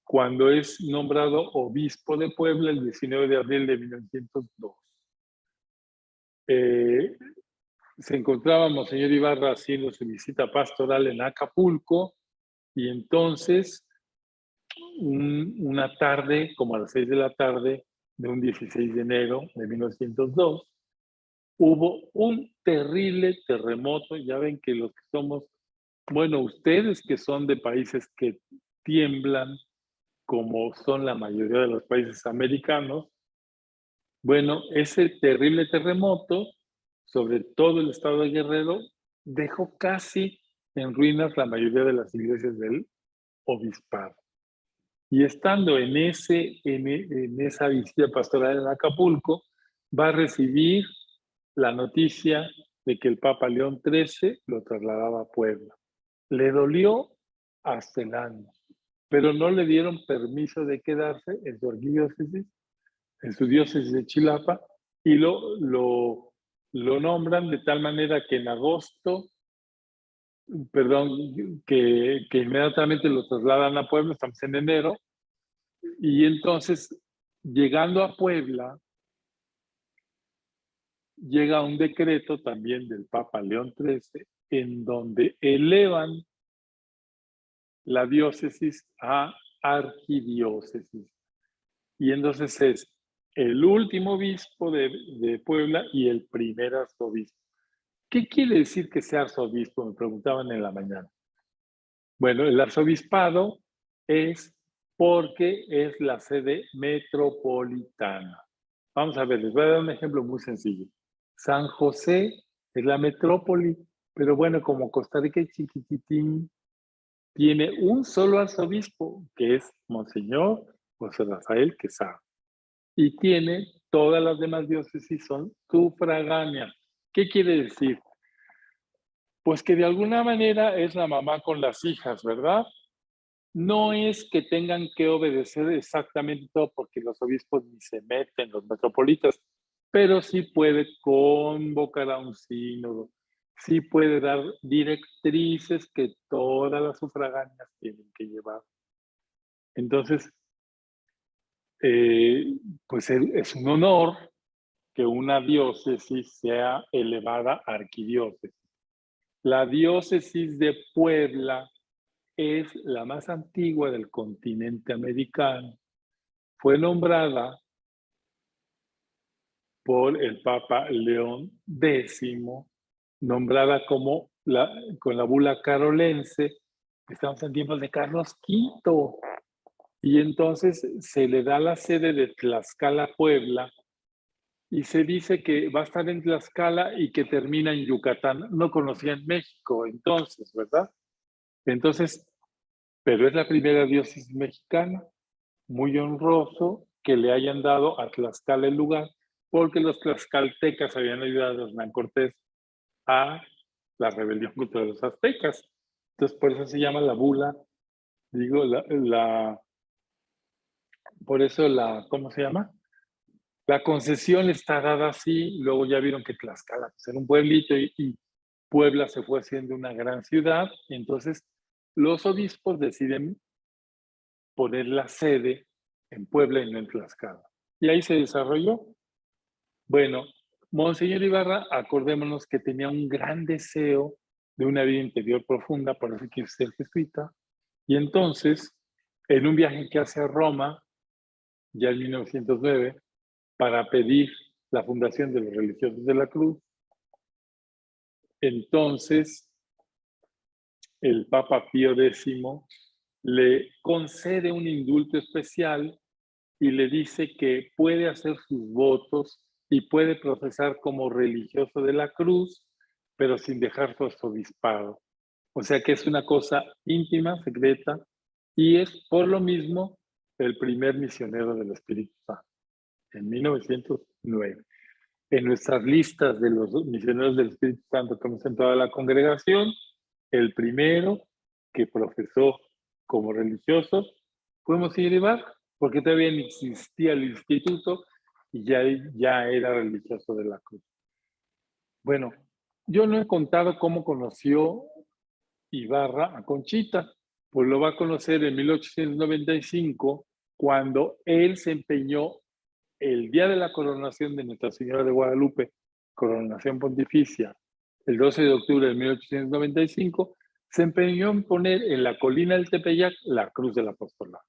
cuando es nombrado obispo de Puebla el 19 de abril de 1902. Se encontraba Monseñor Ibarra haciendo su visita pastoral en Acapulco, y entonces una tarde, como a las 6 de la tarde de un 16 de enero de 1902, hubo un terrible terremoto. Ya ven que los que somos, bueno, ustedes que son de países que tiemblan, como son la mayoría de los países americanos, bueno, ese terrible terremoto sobre todo el estado de Guerrero dejó casi en ruinas la mayoría de las iglesias del obispado. Y estando en esa visita pastoral en Acapulco, va a recibir la noticia de que el Papa León XIII lo trasladaba a Puebla. Le dolió hasta el alma, pero no le dieron permiso de quedarse en su arquidiócesis, en su diócesis de Chilapa, y lo nombran de tal manera que en agosto, perdón, que inmediatamente lo trasladan a Puebla, estamos en enero, Y entonces, llegando a Puebla, llega un decreto también del Papa León XIII, en donde elevan la diócesis a arquidiócesis. Y entonces es el último obispo de Puebla y el primer arzobispo. ¿Qué quiere decir que sea arzobispo? Me preguntaban en la mañana. Bueno, el arzobispado es porque es la sede metropolitana. Vamos a ver, les voy a dar un ejemplo muy sencillo. San José es la metrópoli, pero bueno, como Costa Rica es chiquititín, tiene un solo arzobispo, que es Monseñor José Rafael Quesada. Y tiene todas las demás diócesis son sufragáneas. ¿Qué quiere decir? Pues que de alguna manera es la mamá con las hijas, ¿verdad? No es que tengan que obedecer exactamente todo porque los obispos ni se meten, los metropolitas, pero sí puede convocar a un sínodo, sí puede dar directrices que todas las sufragáneas tienen que llevar. Entonces, pues es un honor que una diócesis sea elevada a arquidiócesis. La diócesis de Puebla es la más antigua del continente americano. Fue nombrada por el Papa León X, nombrada como con la bula carolense. Estamos en tiempos de Carlos V. Y entonces se le da la sede de Tlaxcala, Puebla, y se dice que va a estar en Tlaxcala y que termina en Yucatán. No conocía en México entonces, ¿verdad? Entonces, pero es la primera diócesis mexicana. Muy honroso que le hayan dado a Tlaxcala el lugar, porque los tlaxcaltecas habían ayudado a Hernán Cortés a la rebelión contra los aztecas. Entonces, por eso se llama la bula, digo, por eso ¿cómo se llama? La concesión está dada así, luego ya vieron que Tlaxcala pues, era un pueblito y Puebla se fue haciendo una gran ciudad, entonces los obispos deciden poner la sede en Puebla y no en Tlaxcala. Y ahí se desarrolló. Bueno, Monseñor Ibarra, acordémonos que tenía un gran deseo de una vida interior profunda, por eso quiso ser jesuita. Y entonces, en un viaje que hace a Roma, ya en 1909, para pedir la fundación de los religiosos de la Cruz, entonces el Papa Pío X le concede un indulto especial y le dice que puede hacer sus votos y puede profesar como religioso de la cruz, pero sin dejar su arzobispado. O sea que es una cosa íntima, secreta, y es por lo mismo el primer misionero del Espíritu Santo, en 1909. En nuestras listas de los misioneros del Espíritu Santo que hemos en toda la congregación, el primero que profesó como religioso fue Monseñor Ibarra, porque todavía no existía el instituto y ya era religioso de la cruz. Bueno, yo no he contado cómo conoció Ibarra a Conchita, pues lo va a conocer en 1895, cuando él se empeñó el día de la coronación de Nuestra Señora de Guadalupe, coronación pontificia, el 12 de octubre de 1895, se empeñó en poner en la colina del Tepeyac la cruz del apostolado.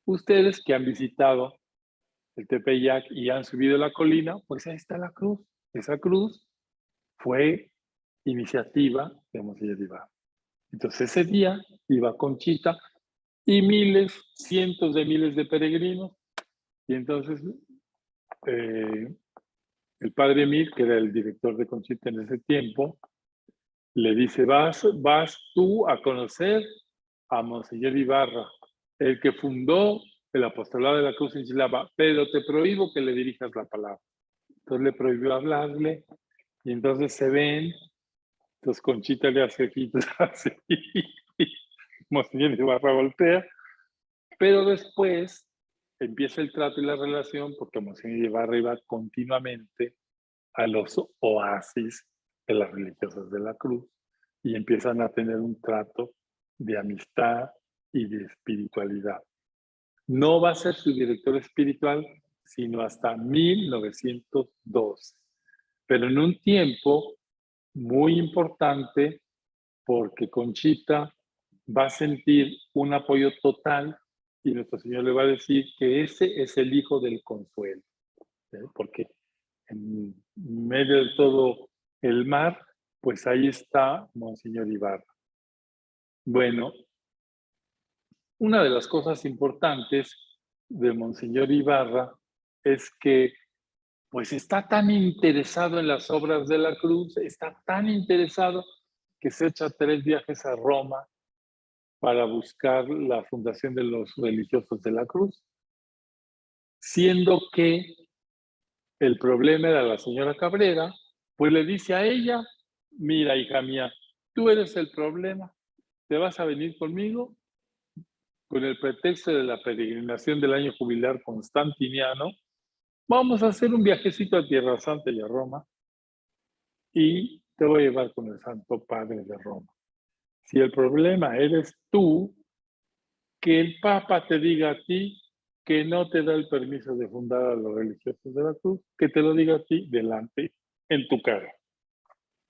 Ustedes que han visitado el Tepeyac y han subido la colina, pues ahí está la cruz. Esa cruz fue iniciativa de Monseñor Ibarra. Entonces ese día iba Conchita y miles, cientos de miles de peregrinos. Y entonces el padre Emil, que era el director de Conchita en ese tiempo, le dice, vas tú a conocer a Monseñor Ibarra, el que fundó el apostolado de la Cruz en Chilapa, pero te prohíbo que le dirijas la palabra. Entonces le prohibió hablarle y entonces se ven, entonces Conchita le hace ojitos así, Monseñor Ibarra voltea, pero después empieza el trato y la relación porque Monseñor Ibarra iba continuamente a los oasis de las religiosas de la cruz y empiezan a tener un trato de amistad y de espiritualidad. no va a ser su director espiritual sino hasta 1912. Pero en un tiempo muy importante porque Conchita va a sentir un apoyo total y nuestro Señor le va a decir que ese es el hijo del consuelo, porque en medio de todo el mar, pues ahí está Monseñor Ibarra. Bueno, una de las cosas importantes de Monseñor Ibarra es que pues está tan interesado en las obras de la cruz, está tan interesado que se echa 3 viajes a Roma para buscar la fundación de los religiosos de la cruz, siendo que el problema era la señora Cabrera, pues le dice a ella, mira hija mía, tú eres el problema, te vas a venir conmigo con el pretexto de la peregrinación del año jubilar constantiniano, vamos a hacer un viajecito a Tierra Santa y a Roma y te voy a llevar con el Santo Padre de Roma. Si el problema eres tú, que el Papa te diga a ti que no te da el permiso de fundar a los religiosos de la cruz, que te lo diga a ti delante, en tu cara.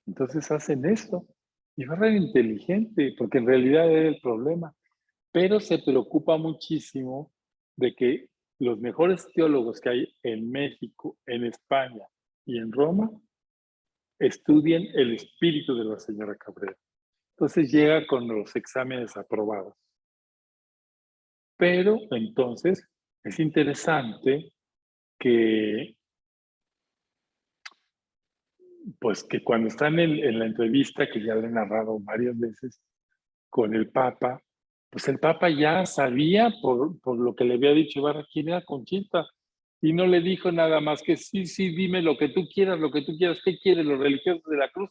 Entonces hacen esto. Y va a ser inteligente, porque en realidad era el problema. Pero se preocupa muchísimo de que los mejores teólogos que hay en México, en España y en Roma estudien el espíritu de la señora Cabrera. Entonces llega con los exámenes aprobados. Pero entonces es interesante que, pues que cuando están en la entrevista, que ya le he narrado varias veces con el Papa, pues el Papa ya sabía por lo que le había dicho Ibarra quién era Conchita y no le dijo nada más que sí, sí, dime lo que tú quieras, ¿qué quieren los religiosos de la cruz?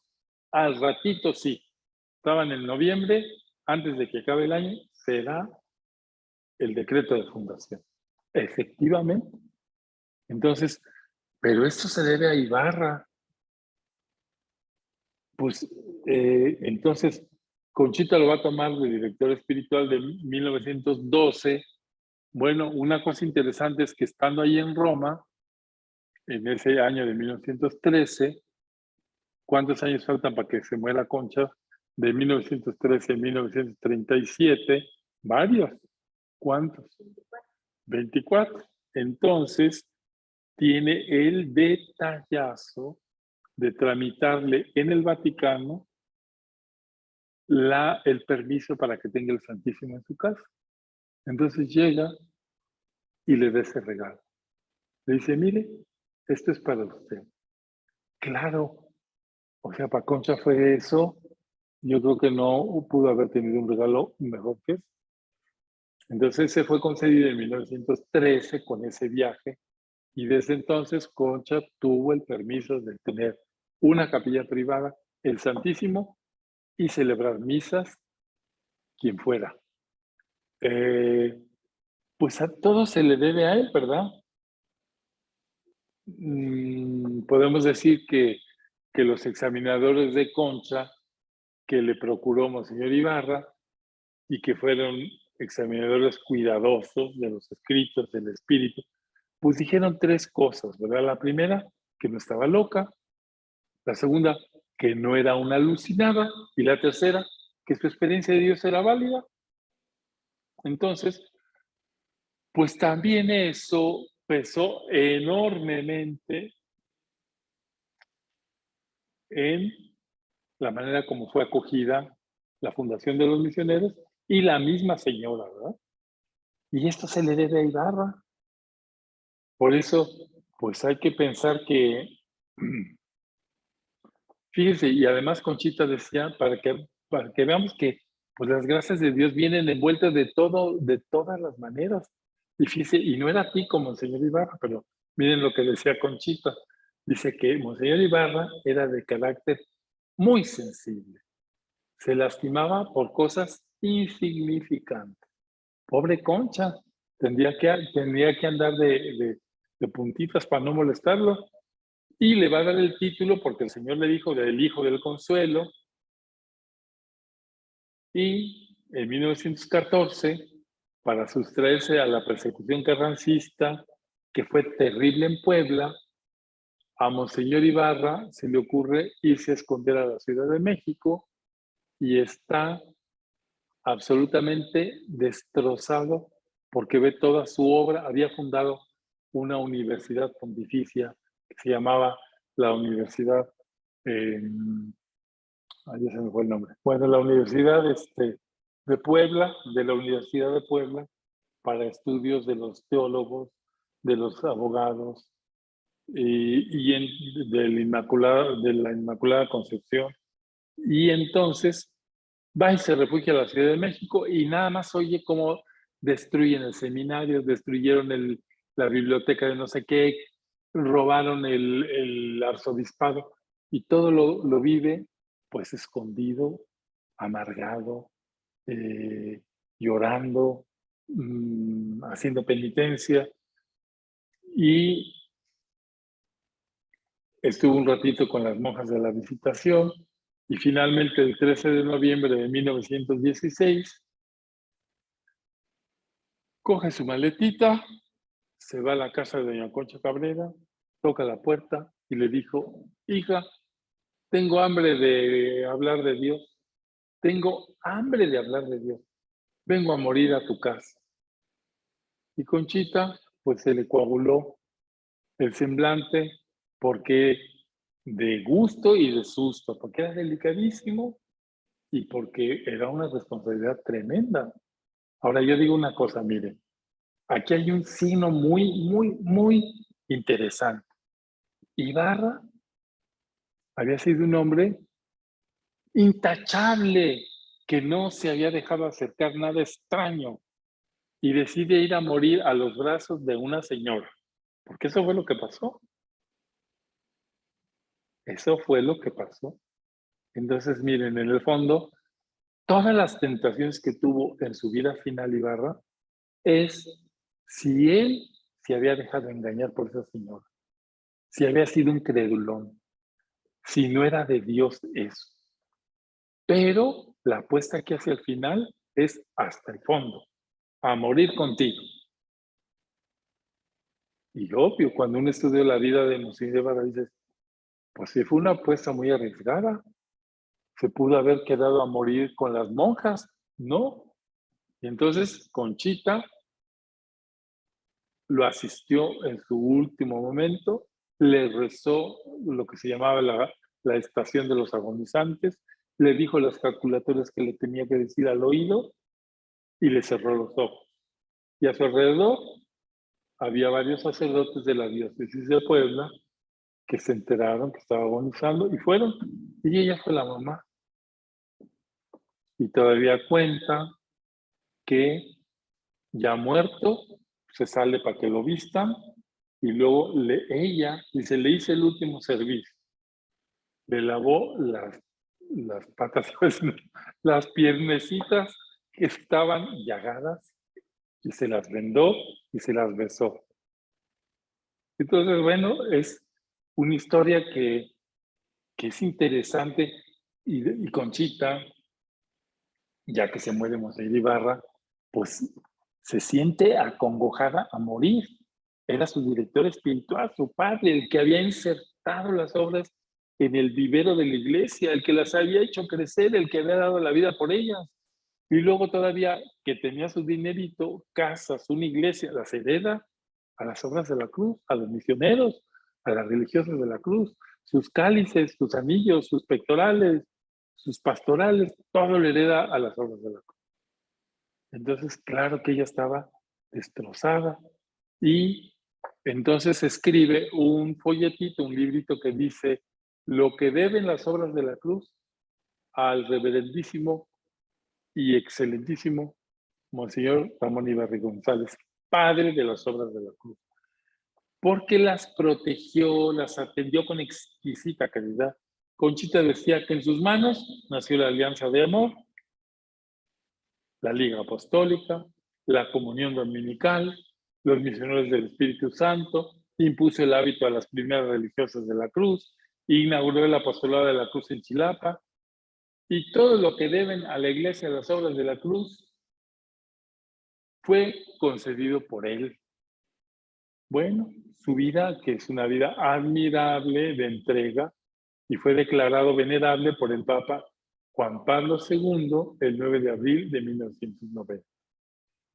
Al ratito sí. Estaban en noviembre, antes de que acabe el año, se da el decreto de fundación. Efectivamente. Entonces, pero esto se debe a Ibarra. Pues entonces Conchita lo va a tomar de director espiritual de 1912. Bueno, una cosa interesante es que estando ahí en Roma, en ese año de 1913, ¿cuántos años faltan para que se muera Concha? De 1913 a 1937, varios. ¿Cuántos? 24. Entonces, tiene el detallazo de tramitarle en el Vaticano el permiso para que tenga el Santísimo en su casa. Entonces llega y le da ese regalo. Le dice, mire, esto es para usted. Claro, o sea, para Concha fue eso. Yo creo que no pudo haber tenido un regalo mejor que eso. Entonces se fue concedido en 1913 con ese viaje y desde entonces Concha tuvo el permiso de tener una capilla privada, el Santísimo, y celebrar misas, quien fuera. Pues a todo se le debe a él, ¿verdad? Podemos decir que los examinadores de Concha que le procuró Monseñor Ibarra y que fueron examinadores cuidadosos de los escritos, del espíritu, pues dijeron 3 cosas, ¿verdad? La primera, que no estaba loca. La segunda, que no era una alucinada. Y la tercera, que su experiencia de Dios era válida. Entonces, pues también eso pesó enormemente en la manera como fue acogida la Fundación de los Misioneros y la misma señora, ¿verdad? Y esto se le debe a Ibarra. Por eso, pues hay que pensar que, fíjese, y además Conchita decía, para que veamos que pues las gracias de Dios vienen envueltas de todo, de todas las maneras. Y fíjese, y no era así como Monseñor Ibarra, pero miren lo que decía Conchita. Dice que Monseñor Ibarra era de carácter muy sensible. Se lastimaba por cosas insignificantes. Pobre Concha, tendría que andar de puntitas para no molestarlo. Y le va a dar el título porque el Señor le dijo del Hijo del Consuelo. Y en 1914 para sustraerse a la persecución carrancista, que fue terrible en Puebla, a Monseñor Ibarra se le ocurre irse a esconder a la Ciudad de México y está absolutamente destrozado porque ve toda su obra. Había fundado una universidad pontificia que se llamaba la Universidad, ya se me fue el nombre. Bueno, la Universidad de Puebla, de la Universidad de Puebla, para estudios de los teólogos, de los abogados de la Inmaculada Concepción. Y entonces va y se refugia a la Ciudad de México y nada más oye cómo destruyen el seminario, destruyeron la biblioteca de no sé qué, robaron el arzobispado y todo lo vive pues escondido, amargado, llorando, haciendo penitencia y estuvo un ratito con las monjas de la Visitación y finalmente el 13 de noviembre de 1916 coge su maletita, se va a la casa de doña Concha Cabrera, toca la puerta y le dijo: hija, tengo hambre de hablar de Dios, tengo hambre de hablar de Dios, vengo a morir a tu casa. Y Conchita, pues se le coaguló el semblante porque de gusto y de susto, porque era delicadísimo y porque era una responsabilidad tremenda. Ahora yo digo una cosa, miren, aquí hay un signo muy interesante. Ibarra había sido un hombre intachable, que no se había dejado acercar nada extraño y decide ir a morir a los brazos de una señora, porque eso fue lo que pasó. Eso fue lo que pasó. Entonces, miren, en el fondo, todas las tentaciones que tuvo en su vida final Ibarra es si él se había dejado engañar por esa señora, si había sido un credulón, si no era de Dios eso. Pero la apuesta que hace al final es hasta el fondo, a morir contigo. Y obvio, cuando uno estudia la vida de Monseñor Ibarra, dices, pues sí fue una apuesta muy arriesgada. Se pudo haber quedado a morir con las monjas, ¿no? Y entonces Conchita lo asistió en su último momento, le rezó lo que se llamaba la estación de los agonizantes, le dijo las calculatorias que le tenía que decir al oído y le cerró los ojos. Y a su alrededor había varios sacerdotes de la diócesis de Puebla que se enteraron que estaba agonizando y fueron. Y ella fue la mamá. Y todavía cuenta que ya muerto, se sale para que lo vistan y luego ella dice, le hice el último servicio. Le lavó las patas, pues, las piernecitas que estaban llagadas y se las vendó y se las besó. Entonces, bueno, es una historia que es interesante y Conchita, ya que se muere Monseñor Ibarra, pues se siente acongojada a morir. Era su director espiritual, su padre, el que había insertado las obras en el vivero de la iglesia, el que las había hecho crecer, el que había dado la vida por ellas. Y luego todavía que tenía su dinerito, casas, una iglesia, las hereda a las obras de la cruz, a los misioneros, a las religiosas de la cruz, sus cálices, sus anillos, sus pectorales, sus pastorales, todo le hereda a las obras de la cruz. Entonces, claro que ella estaba destrozada y entonces escribe un folletito, un librito que dice lo que deben las obras de la cruz al reverendísimo y excelentísimo Monseñor Ramón Ibarra González, padre de las obras de la cruz, porque las protegió, las atendió con exquisita caridad. Conchita decía que en sus manos nació la alianza de amor, la Liga Apostólica, la comunión dominical, los misioneros del Espíritu Santo, impuso el hábito a las primeras religiosas de la cruz, inauguró el apostolado de la cruz en Chilapa, y todo lo que deben a la iglesia las obras de la cruz fue concedido por él. Bueno, su vida, que es una vida admirable de entrega, y fue declarado venerable por el Papa Juan Pablo II el 9 de abril de 1990.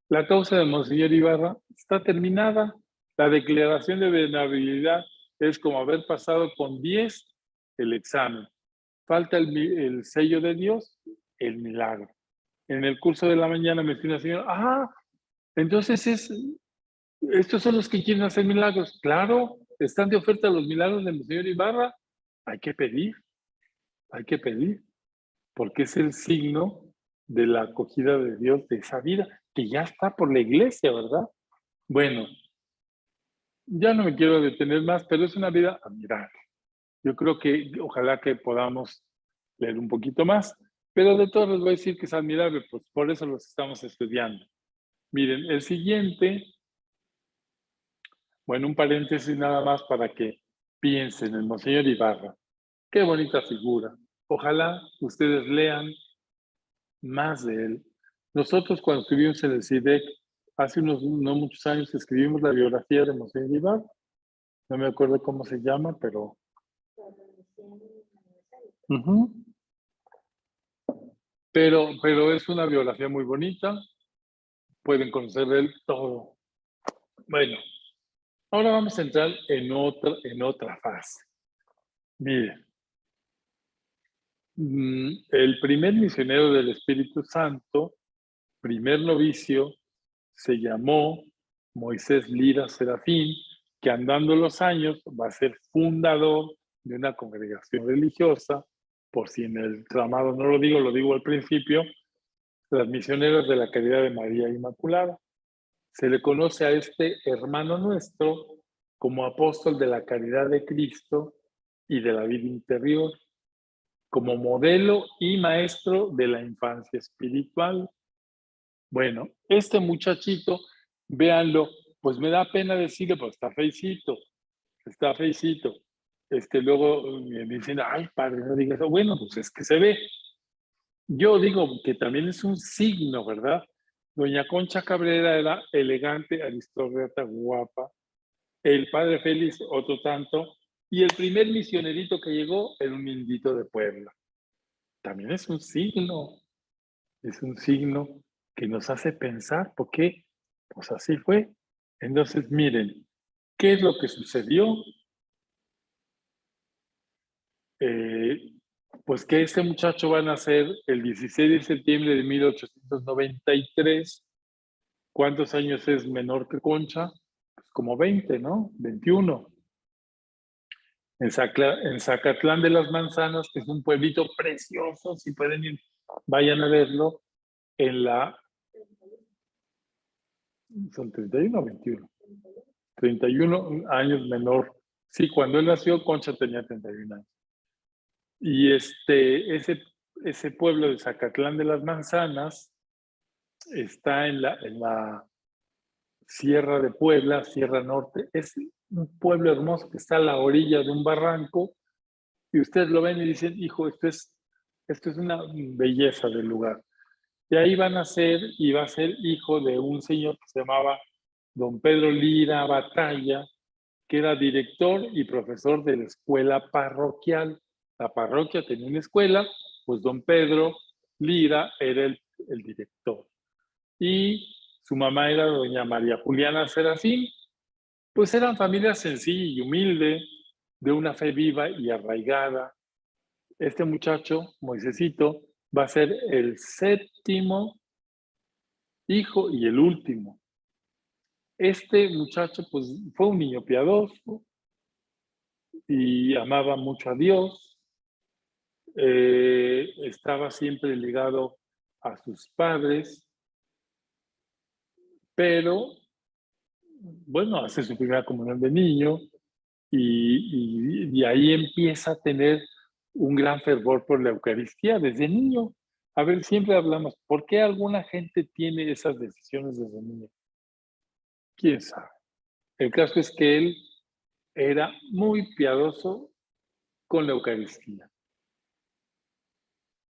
La causa de Monseñor Ibarra está terminada. La declaración de venerabilidad es como haber pasado con 10 el examen. Falta el sello de Dios, el milagro. En el curso de la mañana me dice una señora, entonces estos son los que quieren hacer milagros. Claro, están de oferta los milagros del Monseñor Ibarra. Hay que pedir, porque es el signo de la acogida de Dios de esa vida, que ya está por la iglesia, ¿verdad? Bueno, ya no me quiero detener más, pero es una vida admirable. Yo creo que ojalá que podamos leer un poquito más, pero de todos les voy a decir que es admirable, pues por eso los estamos estudiando. Miren, el siguiente, bueno, un paréntesis nada más para que piensen en Monseñor Ibarra. Qué bonita figura. Ojalá ustedes lean más de él. Nosotros cuando estuvimos en el CIDEC, hace no muchos años, escribimos la biografía de Monseñor Ibarra. No me acuerdo cómo se llama, pero... Pero es una biografía muy bonita. Pueden conocer de él todo. Bueno, ahora vamos a entrar en otra fase. Miren, el primer misionero del Espíritu Santo, primer novicio, se llamó Moisés Lira Serafín, que andando los años va a ser fundador de una congregación religiosa. Por si en el tramado no lo digo al principio, las misioneras de la Caridad de María Inmaculada. Se le conoce a este hermano nuestro como apóstol de la caridad de Cristo y de la vida interior, como modelo y maestro de la infancia espiritual. Bueno, este muchachito, véanlo, pues me da pena decirlo, pero está feicito. Luego me dicen, ay, padre, no digas eso. Bueno, pues es que se ve. Yo digo que también es un signo, ¿verdad? Doña Concha Cabrera era elegante, aristócrata, guapa. El padre Félix, otro tanto. Y el primer misionerito que llegó era un indito de Puebla. También es un signo. Es un signo que nos hace pensar, ¿por qué? Pues así fue. Entonces, miren, ¿qué es lo que sucedió? Pues que este muchacho va a nacer el 16 de septiembre de 1893. ¿Cuántos años es menor que Concha? Pues como 20, ¿no? 21. En Zacatlán de las Manzanas, que es un pueblito precioso, si pueden ir, vayan a verlo, son 31 o 21. 31 años menor. Sí, cuando él nació, Concha tenía 31 años. Y ese pueblo de Zacatlán de las Manzanas está en la Sierra de Puebla, Sierra Norte. Es un pueblo hermoso que está a la orilla de un barranco y ustedes lo ven y dicen, hijo, esto es una belleza del lugar. Y ahí van a ser, y va a ser hijo de un señor que se llamaba don Pedro Lira Batalla, que era director y profesor de la escuela parroquial. La parroquia tenía una escuela, pues don Pedro Lira era el director. Y su mamá era doña María Juliana Serafín. Pues eran familias sencilla y humilde, de una fe viva y arraigada. Este muchacho, Moisésito, va a ser el séptimo hijo y el último. Este muchacho, pues, fue un niño piadoso y amaba mucho a Dios. Estaba siempre ligado a sus padres, pero, bueno, hace su primera comunión de niño y ahí empieza a tener un gran fervor por la Eucaristía desde niño. A ver, siempre hablamos, ¿por qué alguna gente tiene esas decisiones desde niño? ¿Quién sabe? El caso es que él era muy piadoso con la Eucaristía.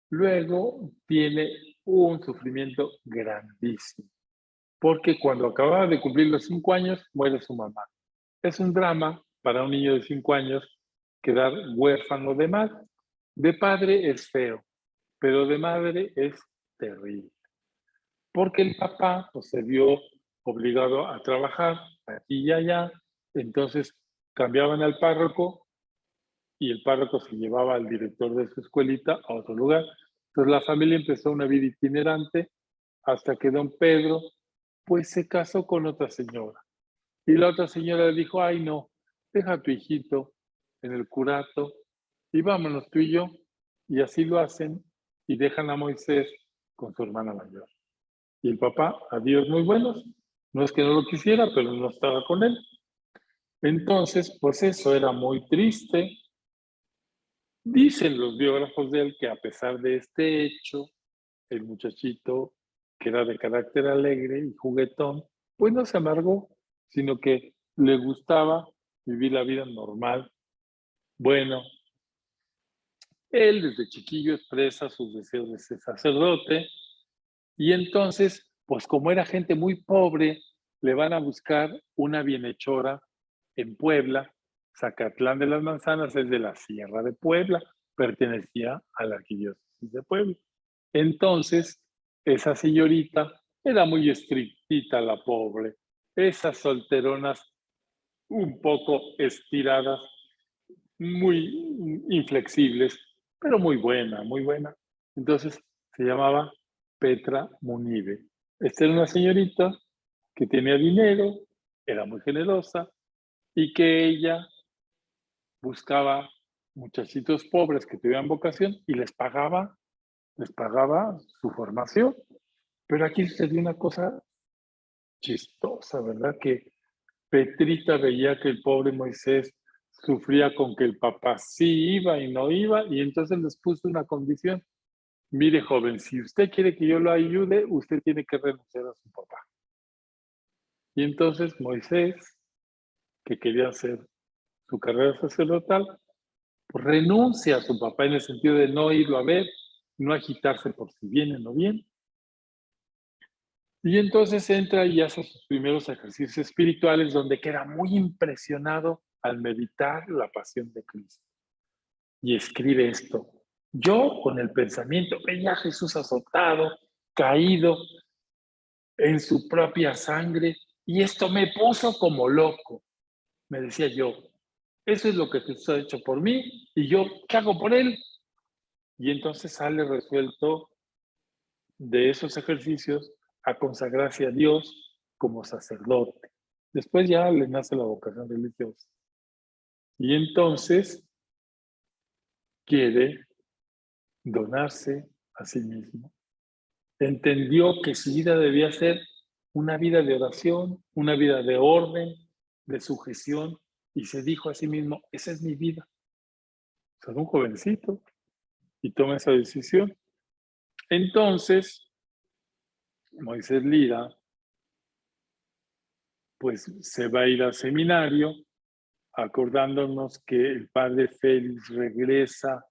Luego tiene un sufrimiento grandísimo. porque cuando acababa de cumplir los 5 años, muere su mamá. Es un drama para un niño de 5 años quedar huérfano de madre. De padre es feo, pero de madre es terrible, porque el papá pues, se vio obligado a trabajar aquí y allá, entonces cambiaban al párroco y el párroco se llevaba al director de su escuelita a otro lugar. Entonces la familia empezó una vida itinerante hasta que don Pedro pues se casó con otra señora. Y la otra señora le dijo, ay no, deja a tu hijito en el curato y vámonos tú y yo. Y así lo hacen y dejan a Moisés con su hermana mayor. Y el papá, adiós muy buenos. No es que no lo quisiera, pero no estaba con él. Entonces, pues eso era muy triste. Dicen los biógrafos de él que a pesar de este hecho, el muchachito, que era de carácter alegre y juguetón, pues no se amargó, sino que le gustaba vivir la vida normal. Bueno, él desde chiquillo expresa sus deseos de ser sacerdote y entonces, pues como era gente muy pobre, le van a buscar una bienhechora en Puebla. Zacatlán de las Manzanas es de la Sierra de Puebla, pertenecía a la arquidiócesis de Puebla. Entonces, esa señorita era muy estrictita, la pobre. Esas solteronas un poco estiradas, muy inflexibles, pero muy buena, muy buena. Entonces, se llamaba Petra Munive. Esta era una señorita que tenía dinero, era muy generosa y que ella buscaba muchachitos pobres que tuvieran vocación y les pagaba su formación. Pero aquí sucedió una cosa chistosa, ¿verdad? Que Petrita veía que el pobre Moisés sufría con que el papá sí iba y no iba, y entonces les puso una condición. Mire, joven, si usted quiere que yo lo ayude, usted tiene que renunciar a su papá. Y entonces Moisés, que quería hacer su carrera sacerdotal, pues renuncia a su papá en el sentido de no irlo a ver, no agitarse por si viene o no viene. Y entonces entra y hace sus primeros ejercicios espirituales donde queda muy impresionado al meditar la pasión de Cristo. Y escribe esto. Yo con el pensamiento veía a Jesús azotado, caído en su propia sangre, y esto me puso como loco. Me decía yo, eso es lo que Jesús ha hecho por mí, y yo, ¿qué hago por él? Y entonces sale resuelto de esos ejercicios a consagrarse a Dios como sacerdote. Después ya le nace la vocación religiosa. Y entonces quiere donarse a sí mismo. Entendió que su vida debía ser una vida de oración, una vida de orden, de sujeción, y se dijo a sí mismo, esa es mi vida. Soy un jovencito y toma esa decisión. Entonces, Moisés Lira, pues se va a ir al seminario, acordándonos que el padre Félix regresa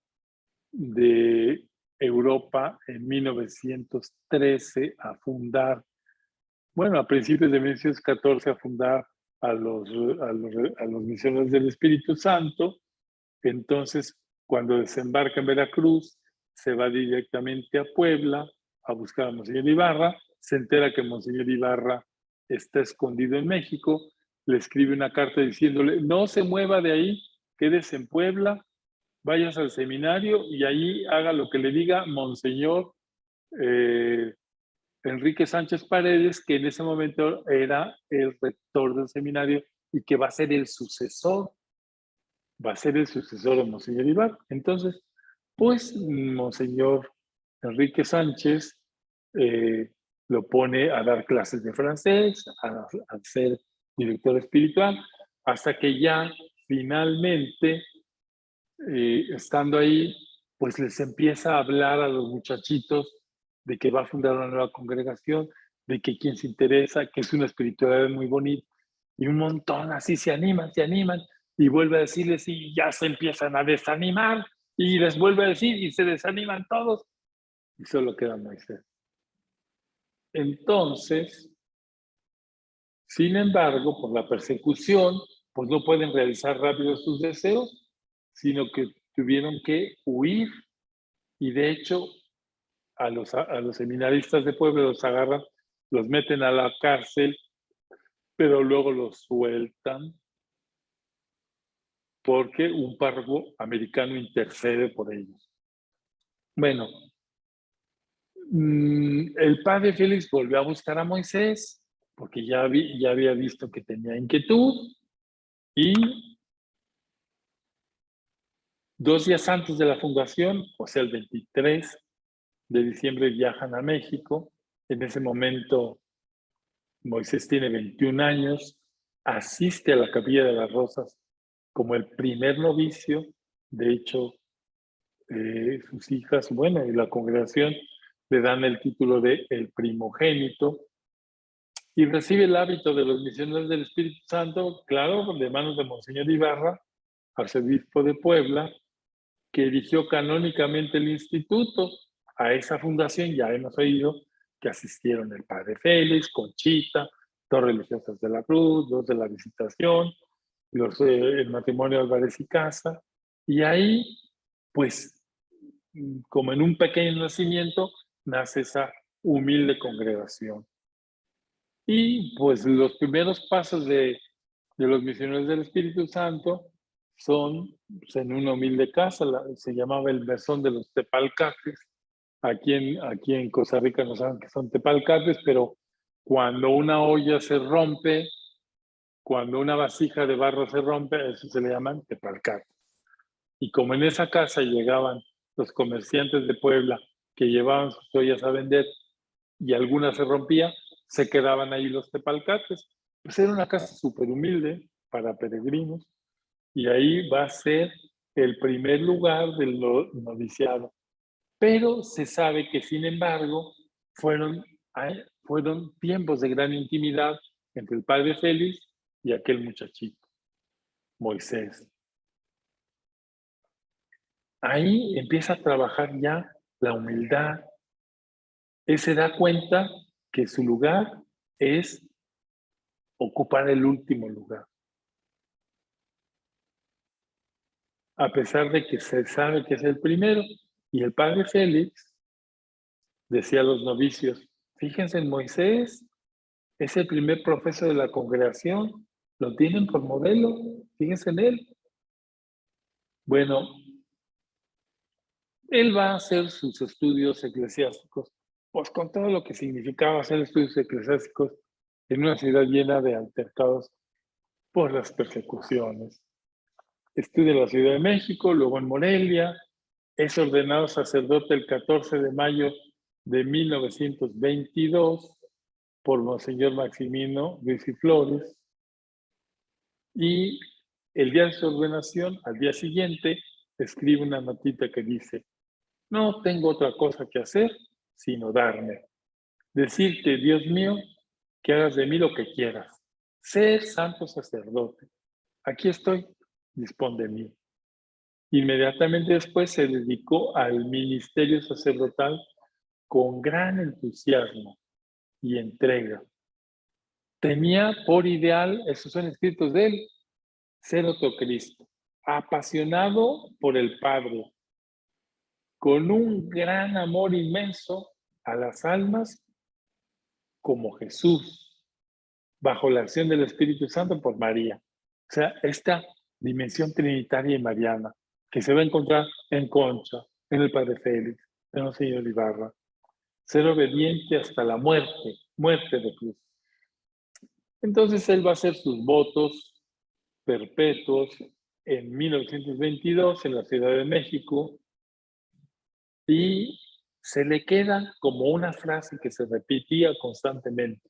de Europa en 1913 a fundar, bueno, a principios de 1914 a fundar a los misioneros del Espíritu Santo. Entonces, cuando desembarca en Veracruz, se va directamente a Puebla a buscar a Monseñor Ibarra, se entera que Monseñor Ibarra está escondido en México, le escribe una carta diciéndole, no se mueva de ahí, quédese en Puebla, vayas al seminario y ahí haga lo que le diga Monseñor Enrique Sánchez Paredes, que en ese momento era el rector del seminario y que va a ser el sucesor de Monseñor Ibarra. Entonces, pues Monseñor Enrique Sánchez lo pone a dar clases de francés, a ser director espiritual, hasta que ya finalmente, estando ahí, pues les empieza a hablar a los muchachitos de que va a fundar una nueva congregación, de que quien se interesa, que es una espiritualidad muy bonita, y un montón así se animan, y vuelve a decirles y ya se empiezan a desanimar, y les vuelve a decir y se desaniman todos, y solo queda Moisés. Entonces, Sin embargo, por la persecución, pues no pueden realizar rápido sus deseos, sino que tuvieron que huir y de hecho a los seminaristas de Puebla los agarran, los meten a la cárcel, pero luego los sueltan porque un párroco americano intercede por ellos. Bueno, el padre Félix volvió a buscar a Moisés porque ya había visto que tenía inquietud y 2 días antes de la fundación, o sea, el 23 de diciembre, viajan a México. En ese momento Moisés tiene 21 años, asiste a la Capilla de las Rosas como el primer novicio. De hecho, sus hijas, bueno, y la congregación le dan el título de el primogénito y recibe el hábito de los misioneros del Espíritu Santo, claro, de manos de Monseñor Ibarra, arzobispo de Puebla, que erigió canónicamente el instituto. A esa fundación ya hemos oído que asistieron el padre Félix, Conchita, 2 religiosas de la Cruz, 2 de la Visitación, el matrimonio Álvarez y Casa, y ahí, pues, como en un pequeño nacimiento, nace esa humilde congregación. Y pues los primeros pasos de los misioneros del Espíritu Santo son pues, en una humilde casa, se llamaba el Mesón de los Tepalcates. Aquí en Costa Rica no saben que son tepalcates, pero cuando una olla se rompe, cuando una vasija de barro se rompe, a eso se le llaman tepalcates. Y como en esa casa llegaban los comerciantes de Puebla que llevaban sus ollas a vender y alguna se rompía, se quedaban ahí los tepalcates. Pues era una casa súper humilde para peregrinos y ahí va a ser el primer lugar del noviciado. Pero se sabe que, sin embargo, fueron tiempos de gran intimidad entre el padre Félix y aquel muchachito, Moisés. Ahí empieza a trabajar ya la humildad. Él se da cuenta que su lugar es ocupar el último lugar. A pesar de que se sabe que es el primero. Y el padre Félix decía a los novicios, fíjense en Moisés, es el primer profesor de la congregación, lo tienen por modelo, fíjense en él. Bueno, él va a hacer sus estudios eclesiásticos, pues con todo lo que significaba hacer estudios eclesiásticos en una ciudad llena de altercados por las persecuciones. Estudia en la Ciudad de México, luego en Morelia, es ordenado sacerdote el 14 de mayo de 1922 por Monseñor Maximino Luis y Flores, y el día de su ordenación, al día siguiente, escribe una notita que dice, no tengo otra cosa que hacer sino darme. Decirte, Dios mío, que hagas de mí lo que quieras. Ser santo sacerdote. Aquí estoy, dispón de mí. Inmediatamente después se dedicó al ministerio sacerdotal con gran entusiasmo y entrega. Tenía por ideal, esos son escritos de él, ser otro Cristo, apasionado por el Padre, con un gran amor inmenso a las almas como Jesús, bajo la acción del Espíritu Santo por María. O sea, esta dimensión trinitaria y mariana que se va a encontrar en Concha, en el Padre Félix, en el Señor Ibarra. Ser obediente hasta la muerte, muerte de cruz. Entonces él va a hacer sus votos perpetuos en 1922 en la Ciudad de México y se le queda como una frase que se repetía constantemente.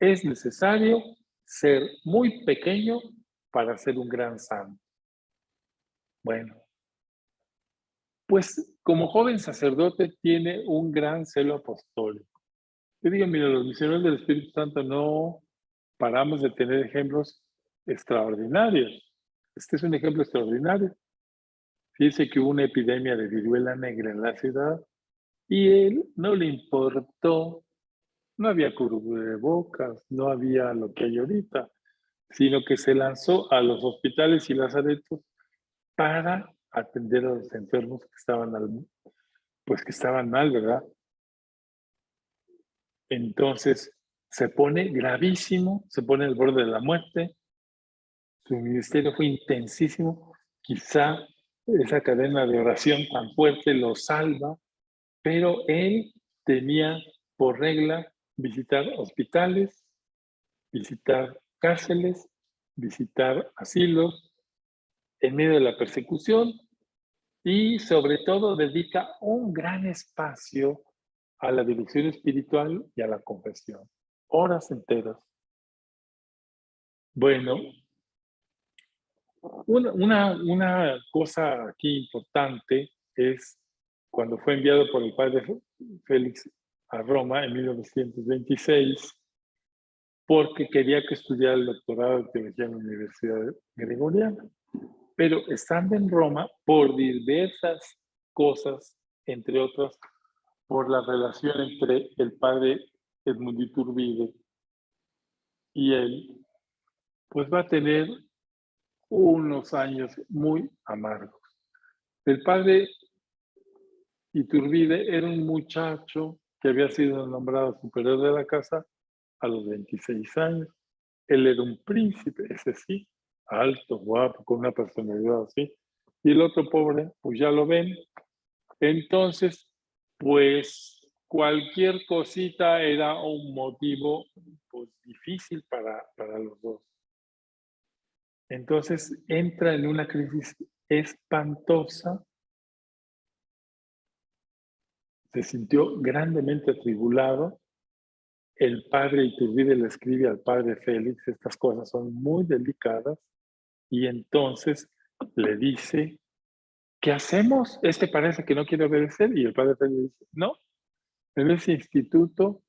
Es necesario ser muy pequeño para ser un gran santo. Bueno, pues como joven sacerdote tiene un gran celo apostólico. Yo digo, mira, los misioneros del Espíritu Santo no paramos de tener ejemplos extraordinarios. Este es un ejemplo extraordinario. Fíjense que hubo una epidemia de viruela negra en la ciudad y él no le importó No había cubrebocas, no había lo que hay ahorita, sino que se lanzó a los hospitales y lazaretos para atender a los enfermos que estaban, pues que estaban mal, ¿verdad? Entonces se pone gravísimo, se pone al borde de la muerte. Su ministerio fue intensísimo. Quizá esa cadena de oración tan fuerte lo salva, pero él tenía por regla visitar hospitales, visitar cárceles, visitar asilos en medio de la persecución y sobre todo dedica un gran espacio a la dirección espiritual y a la confesión. Horas enteras. Bueno, una cosa aquí importante es cuando fue enviado por el padre Félix a Roma en 1926, porque quería que estudiara el doctorado de teología en la Universidad Gregoriana. Pero estando en Roma, por diversas cosas, entre otras, por la relación entre el padre Edmundo Iturbide y él, pues va a tener unos años muy amargos. El padre Iturbide era un muchacho que había sido nombrado superior de la casa a los 26 años. Él era un príncipe, ese sí, alto, guapo, con una personalidad así. Y el otro pobre, pues ya lo ven. Entonces, pues cualquier cosita era un motivo pues, difícil para los dos. Entonces entra en una crisis espantosa, se sintió grandemente atribulado. El padre Iturbide le escribe al padre Félix, estas cosas son muy delicadas, y entonces le dice, ¿qué hacemos? Este parece que no quiere obedecer, y el padre Félix dice, no, en ese instituto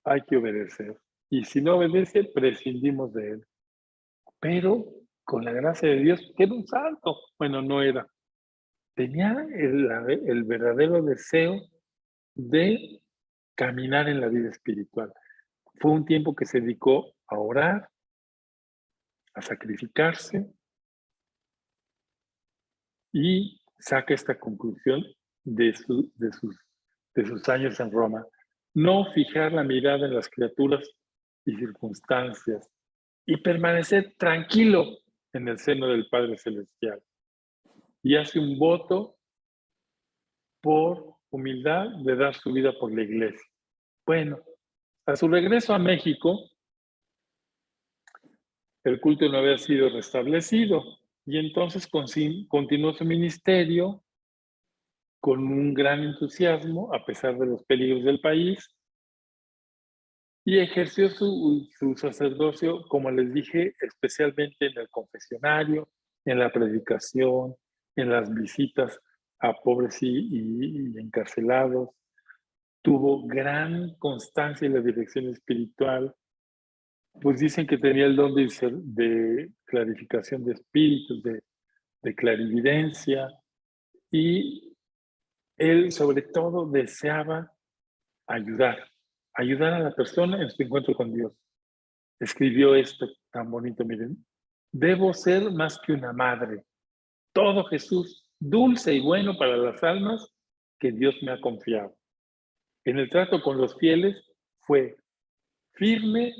hay que obedecer, y si no obedece, prescindimos de él. Pero con la gracia de Dios, que era un santo, bueno, no era, tenía el verdadero deseo de caminar en la vida espiritual. Fue un tiempo que se dedicó a orar, a sacrificarse y saca esta conclusión de sus años en Roma. No fijar la mirada en las criaturas y circunstancias y permanecer tranquilo en el seno del Padre Celestial. Y hace un voto por humildad de dar su vida por la iglesia. Bueno, a su regreso a México, el culto no había sido restablecido y entonces continuó su ministerio con un gran entusiasmo a pesar de los peligros del país y ejerció su sacerdocio, como les dije, especialmente en el confesionario, en la predicación, en las visitas a pobres y encarcelados. Tuvo gran constancia en la dirección espiritual, pues dicen que tenía el don de clarificación de espíritus, de clarividencia, y él sobre todo deseaba ayudar a la persona en su encuentro con Dios. Escribió esto tan bonito, miren, debo ser más que una madre, todo Jesús, dulce y bueno para las almas que Dios me ha confiado. En el trato con los fieles fue firme,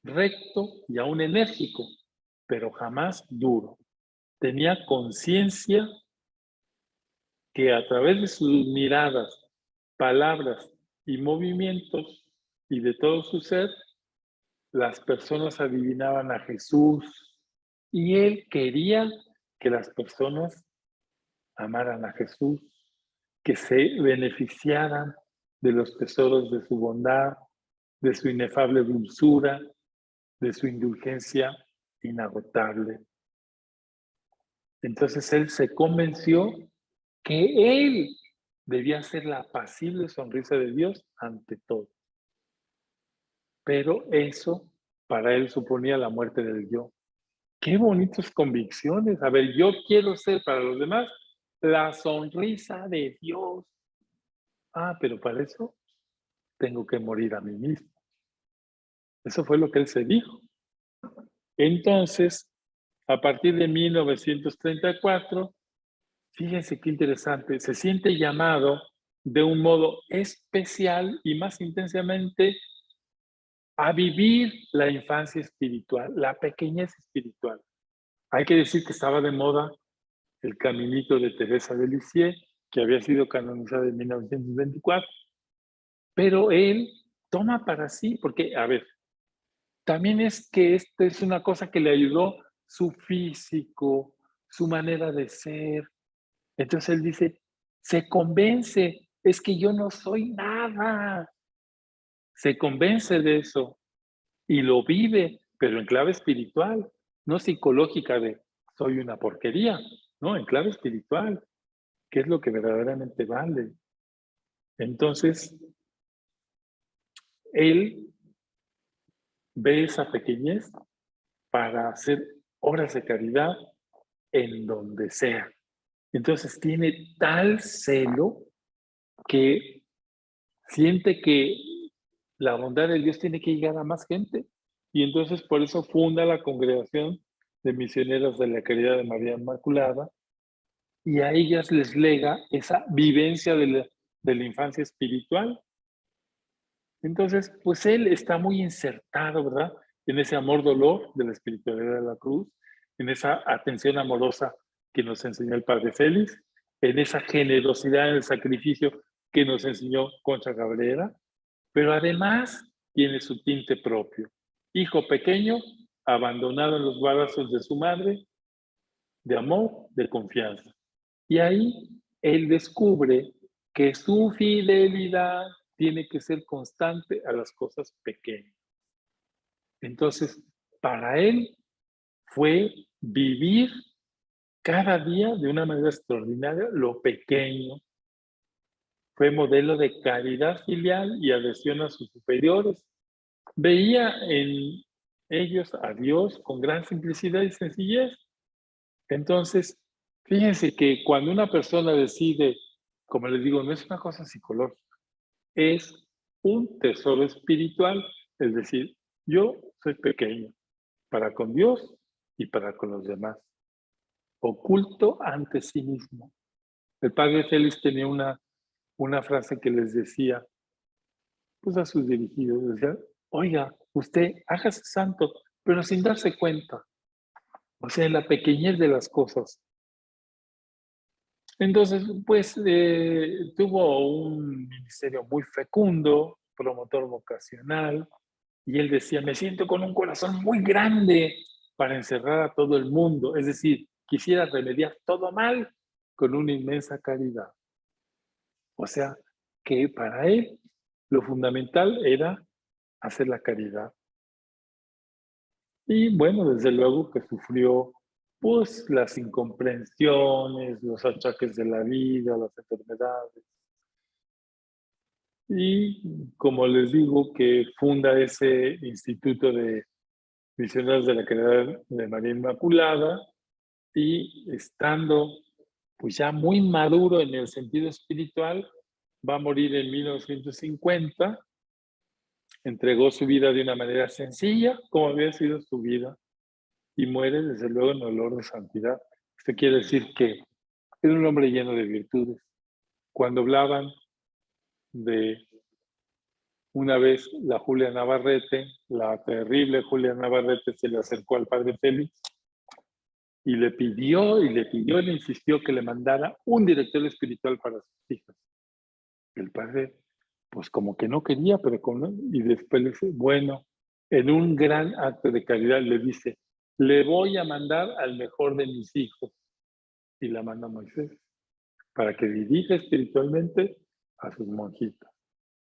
recto y aún enérgico, pero jamás duro. Tenía conciencia que a través de sus miradas, palabras y movimientos y de todo su ser, las personas adivinaban a Jesús y él quería que las personas amaran a Jesús, que se beneficiaran de los tesoros de su bondad, de su inefable dulzura, de su indulgencia inagotable. Entonces él se convenció que él debía ser la apacible sonrisa de Dios ante todo. Pero eso para él suponía la muerte del yo. Qué bonitas convicciones. A ver, yo quiero ser para los demás la sonrisa de Dios. Ah, pero para eso tengo que morir a mí mismo. Eso fue lo que él se dijo. Entonces, a partir de 1934, fíjense qué interesante, se siente llamado de un modo especial y más intensamente a vivir la infancia espiritual, la pequeñez espiritual. Hay que decir que estaba de moda el Caminito de Teresa de Lisieux, que había sido canonizado en 1924, pero él toma para sí, porque, a ver, también es que esta es una cosa que le ayudó su físico, su manera de ser. Entonces él dice, se convence, es que yo no soy nada. Se convence de eso y lo vive, pero en clave espiritual, no psicológica de soy una porquería, no, en clave espiritual, que es lo que verdaderamente vale. Entonces, él ve esa pequeñez para hacer obras de caridad en donde sea. Entonces tiene tal celo que siente que la bondad de Dios tiene que llegar a más gente. Y entonces por eso funda la Congregación de Misioneras de la Caridad de María Inmaculada y a ellas les lega esa vivencia de la infancia espiritual. Entonces, pues él está muy insertado, ¿verdad? En ese amor-dolor de la espiritualidad de la cruz, en esa atención amorosa que nos enseñó el Padre Félix, en esa generosidad en el sacrificio que nos enseñó Concha Cabrera, pero además tiene su tinte propio. Hijo pequeño, abandonado en los brazos de su madre, de amor, de confianza. Y ahí él descubre que su fidelidad tiene que ser constante a las cosas pequeñas. Entonces, para él fue vivir cada día de una manera extraordinaria lo pequeño. Fue modelo de caridad filial y adhesión a sus superiores. Veía en ellos a Dios con gran simplicidad y sencillez. Entonces, fíjense que cuando una persona decide, como les digo, no es una cosa psicológica, es un tesoro espiritual, es decir, yo soy pequeño para con Dios y para con los demás, oculto ante sí mismo. El padre Félix tenía una frase que les decía, pues a sus dirigidos, decía, oiga, usted hágase santo, pero sin darse cuenta, o sea, en la pequeñez de las cosas. Entonces, pues tuvo un ministerio muy fecundo, promotor vocacional, y él decía, me siento con un corazón muy grande para encerrar a todo el mundo, es decir, quisiera remediar todo mal con una inmensa caridad. O sea, que para él lo fundamental era hacer la caridad. Y bueno, desde luego que sufrió pues las incomprensiones, los achaques de la vida, las enfermedades. Y como les digo, que funda ese Instituto de Misioneros de la Caridad de María Inmaculada y estando pues ya muy maduro en el sentido espiritual, va a morir en 1950, entregó su vida de una manera sencilla, como había sido su vida, y muere desde luego en olor de santidad. Esto quiere decir que era un hombre lleno de virtudes. Cuando hablaban de una vez la Julia Navarrete, la terrible Julia Navarrete se le acercó al padre Félix y le pidió, le insistió que le mandara un director espiritual para sus hijas. El padre, pues como que no quería, pero y después le dice, bueno, en un gran acto de caridad le dice, le voy a mandar al mejor de mis hijos. Y la manda a Moisés, para que dirija espiritualmente a sus monjitas.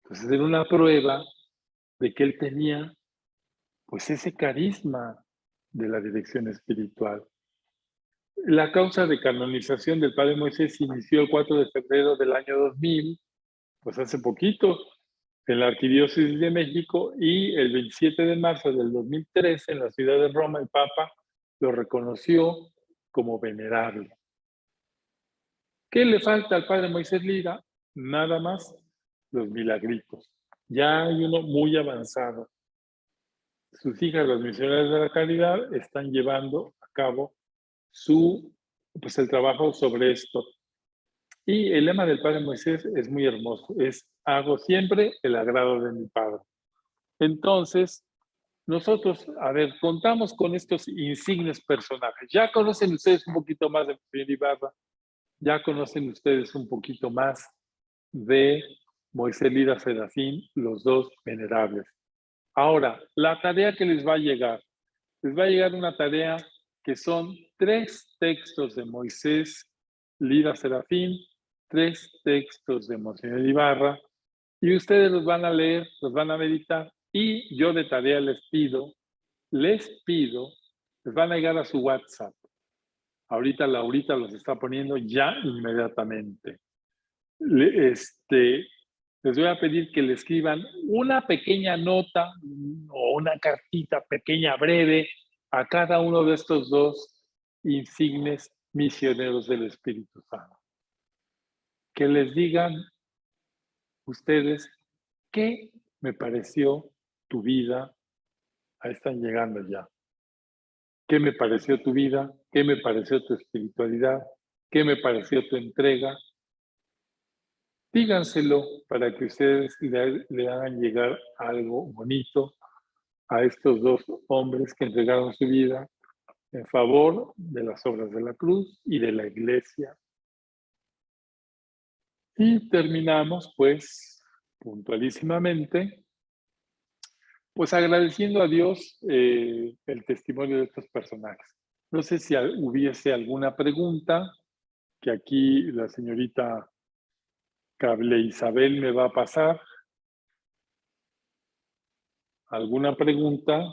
Entonces era una prueba de que él tenía pues ese carisma de la dirección espiritual. La causa de canonización del padre Moisés inició el 4 de febrero del año 2000, pues hace poquito, en la Arquidiócesis de México, y el 27 de marzo del 2013, en la ciudad de Roma, el Papa lo reconoció como venerable. ¿Qué le falta al padre Moisés Lira? Nada más los milagritos. Ya hay uno muy avanzado. Sus hijas, las misioneras de la caridad, están llevando a cabo pues el trabajo sobre esto. Y el lema del Padre Moisés es muy hermoso, es hago siempre el agrado de mi Padre. Entonces, nosotros, a ver, contamos con estos insignes personajes. Ya conocen ustedes un poquito más de Miguel Ibarra, ya conocen ustedes un poquito más de Moisés Lira Serafín, los dos venerables. Ahora, la tarea que les va a llegar una tarea que son 3 textos de Moisés Lira Serafín, 3 textos de Monseñor Ibarra, y ustedes los van a leer, los van a meditar, y yo de tarea les pido, les van a llegar a su WhatsApp. Ahorita Laurita los está poniendo ya inmediatamente. Les voy a pedir que le escriban una pequeña nota o una cartita pequeña, breve, a cada uno de estos 2 insignes misioneros del Espíritu Santo. Que les digan ustedes qué me pareció tu vida. Ahí están llegando ya. ¿Qué me pareció tu vida? ¿Qué me pareció tu espiritualidad? ¿Qué me pareció tu entrega? Díganselo para que ustedes le hagan llegar algo bonito a estos 2 hombres que entregaron su vida en favor de las obras de la cruz y de la iglesia. Y terminamos, pues, puntualísimamente, pues agradeciendo a Dios el testimonio de estos personajes. No sé si hubiese alguna pregunta que aquí la señorita Cable Isabel me va a pasar. ¿Alguna pregunta?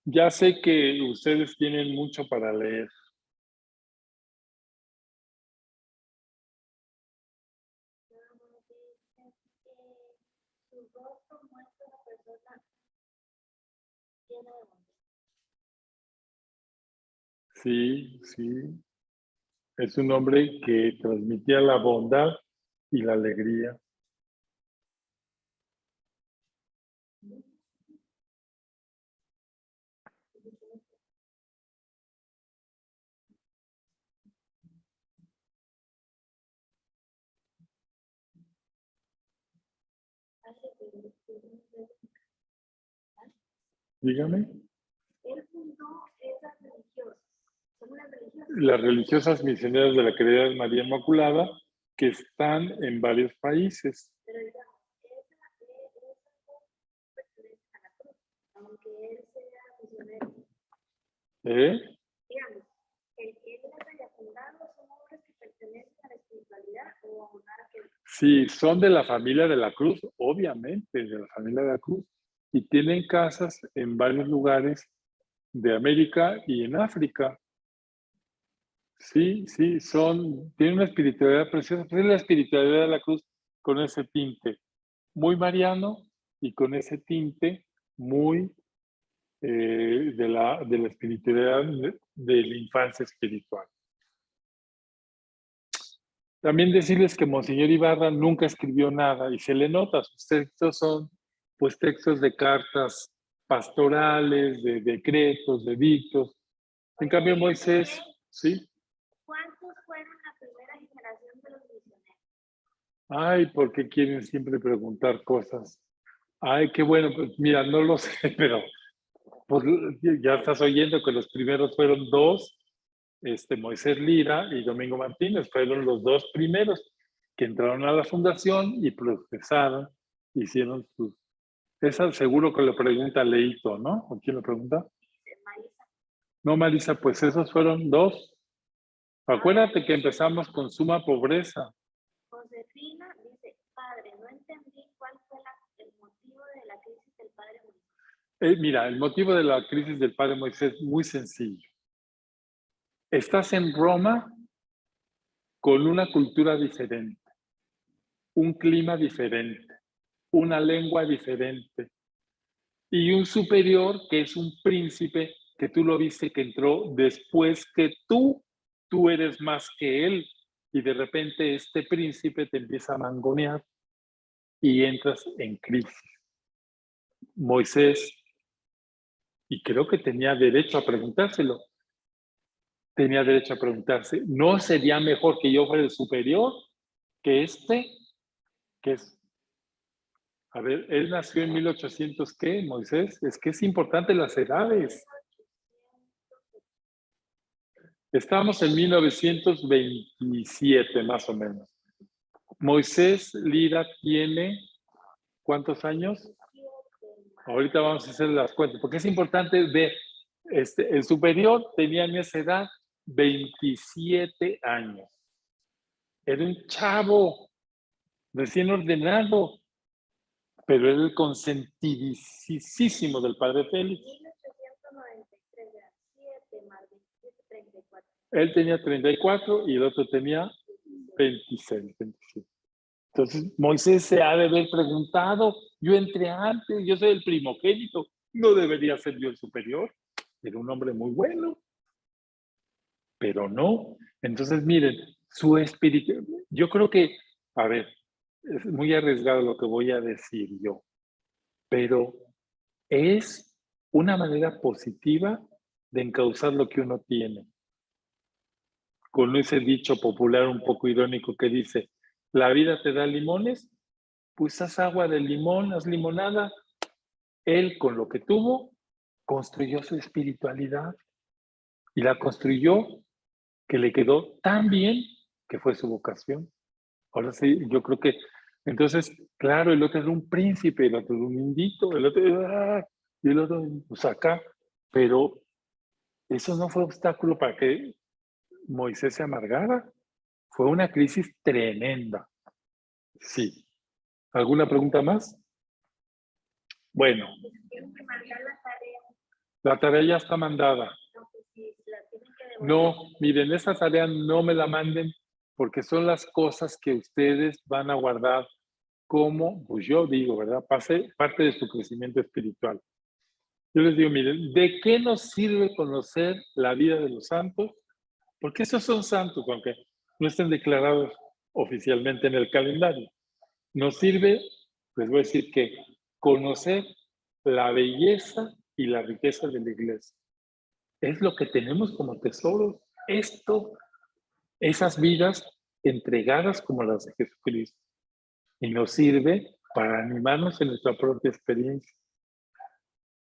Ya sé que ustedes tienen mucho para leer. Su rostro muestra una persona llena de bondad. Sí, sí. Es un hombre que transmitía la bondad y la alegría. Dígame. Él fundó esas religiosas. Son unas religiosas. Las religiosas misioneras de la Caridad María Inmaculada, que están en varios países. Pero digamos, esa pertenece a la cruz, aunque él sea misionero. Digamos, el que él las haya fundado son obras que pertenecen a la espiritualidad o nada que ver. Sí, son de la familia de la Cruz, obviamente, de la familia de la Cruz, y tienen casas en varios lugares de América y en África. Sí, sí, tienen una espiritualidad preciosa, pues es la espiritualidad de la Cruz con ese tinte muy mariano y con ese tinte muy de la espiritualidad de la infancia espiritual. También decirles que Monseñor Ibarra nunca escribió nada y se le nota, sus textos son pues textos de cartas pastorales, de decretos, de dictos. En cambio Moisés, ¿sí? ¿Cuántos fueron la primera generación de los misioneros? Ay, ¿por qué quieren siempre preguntar cosas? Ay, qué bueno, pues mira, no lo sé, pero pues, ya estás oyendo que los primeros fueron 2, Moisés Lira y Domingo Martínez, fueron los 2 primeros que entraron a la fundación y procesaron, hicieron sus... Esa seguro que lo pregunta Leito, ¿no? ¿O quién lo pregunta? Marisa. No, Marisa, pues esos fueron 2. Acuérdate que empezamos con suma pobreza. Josefina dice, padre, no entendí cuál fue el motivo de la crisis del padre Moisés. Mira, el motivo de la crisis del padre Moisés es muy sencillo. Estás en Roma con una cultura diferente, un clima diferente, una lengua diferente y un superior que es un príncipe que tú lo viste que entró después que tú eres más que él y de repente este príncipe te empieza a mangonear y entras en crisis. Moisés, y creo que tenía derecho a preguntárselo, tenía derecho a preguntarse, ¿no sería mejor que yo fuera el superior que este? Que es, a ver, él nació en 1800, ¿qué, Moisés? Es que es importante las edades. Estamos en 1927, más o menos. Moisés Lira tiene, ¿cuántos años? Ahorita vamos a hacer las cuentas, porque es importante ver, el superior tenía en esa edad 27 años. Era un chavo recién ordenado, pero era el consentidísimo del padre Félix. 1893 era 7 más 27, 34. Él tenía 34 y el otro tenía 26, 27. Entonces Moisés se ha de haber preguntado, yo entré antes, yo soy el primogénito, no debería ser yo el superior. Era un hombre muy bueno, pero no. Entonces miren, su espíritu, yo creo que, a ver, es muy arriesgado lo que voy a decir yo, pero es una manera positiva de encauzar lo que uno tiene. Con ese dicho popular un poco irónico que dice, la vida te da limones, pues haz agua de limón, haz limonada. Él con lo que tuvo, construyó su espiritualidad y la construyó que le quedó tan bien que fue su vocación. Ahora sí, yo creo que, entonces, claro, el otro era un príncipe, el otro era un indito, el otro, y el otro, pues acá, pero eso no fue obstáculo para que Moisés se amargara. Fue una crisis tremenda. Sí. ¿Alguna pregunta más? Bueno, Tienen que mandar la tarea. la tarea ya está mandada. No, pues sí, la tienen que devolver. No, miren, esa tarea no me la manden porque son las cosas que ustedes van a guardar como, pues yo digo, ¿verdad? Parte de su crecimiento espiritual. Yo les digo, miren, ¿de qué nos sirve conocer la vida de los santos? Porque esos son santos, aunque no estén declarados oficialmente en el calendario. Nos sirve, les voy a decir que conocer la belleza y la riqueza de la iglesia. Es lo que tenemos como tesoro. Esto, esas vidas entregadas como las de Jesucristo. Y nos sirve para animarnos en nuestra propia experiencia.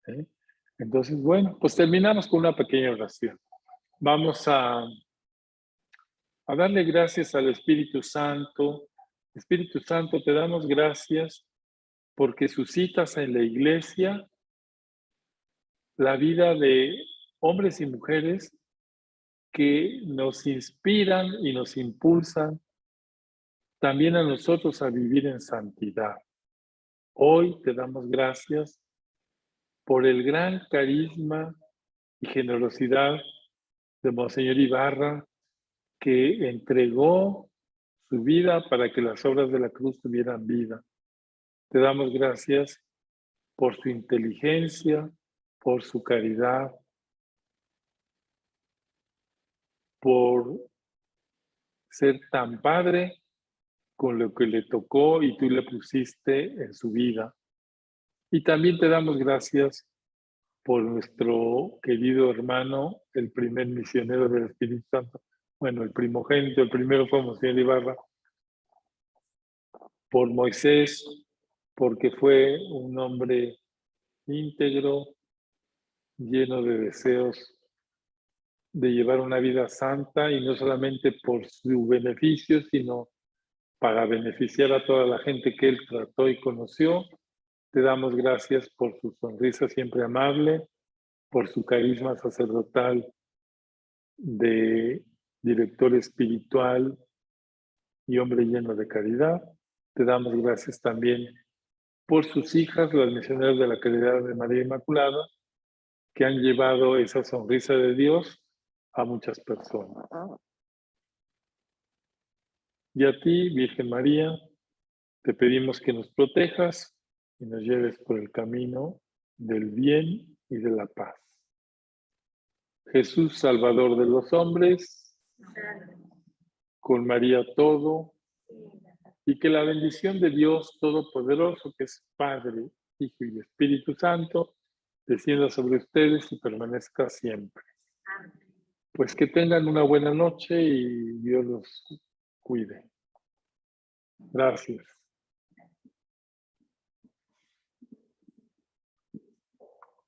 ¿Eh? Entonces, bueno, pues terminamos con una pequeña oración. Vamos a darle gracias al Espíritu Santo. Espíritu Santo, te damos gracias porque suscitas en la iglesia la vida de hombres y mujeres que nos inspiran y nos impulsan también a nosotros a vivir en santidad. Hoy te damos gracias por el gran carisma y generosidad de Monseñor Ibarra, que entregó su vida para que las obras de la cruz tuvieran vida. Te damos gracias por su inteligencia, por su caridad, por ser tan padre con lo que le tocó y tú le pusiste en su vida. Y también te damos gracias por nuestro querido hermano, el primer misionero del Espíritu Santo, bueno, el primogénito, el primero fue Monseñor Ibarra, por Moisés, porque fue un hombre íntegro, lleno de deseos de llevar una vida santa y no solamente por su beneficio, sino para beneficiar a toda la gente que él trató y conoció. Te damos gracias por su sonrisa siempre amable, por su carisma sacerdotal de director espiritual y hombre lleno de caridad. Te damos gracias también por sus hijas, las misioneras de la Caridad de María Inmaculada, que han llevado esa sonrisa de Dios a muchas personas. Y a ti, Virgen María, te pedimos que nos protejas y nos lleves por el camino del bien y de la paz. Jesús, Salvador de los hombres, con María todo, y que la bendición de Dios Todopoderoso, que es Padre, Hijo y Espíritu Santo, descienda sobre ustedes y permanezca siempre. Pues que tengan una buena noche y Dios los cuide. Gracias.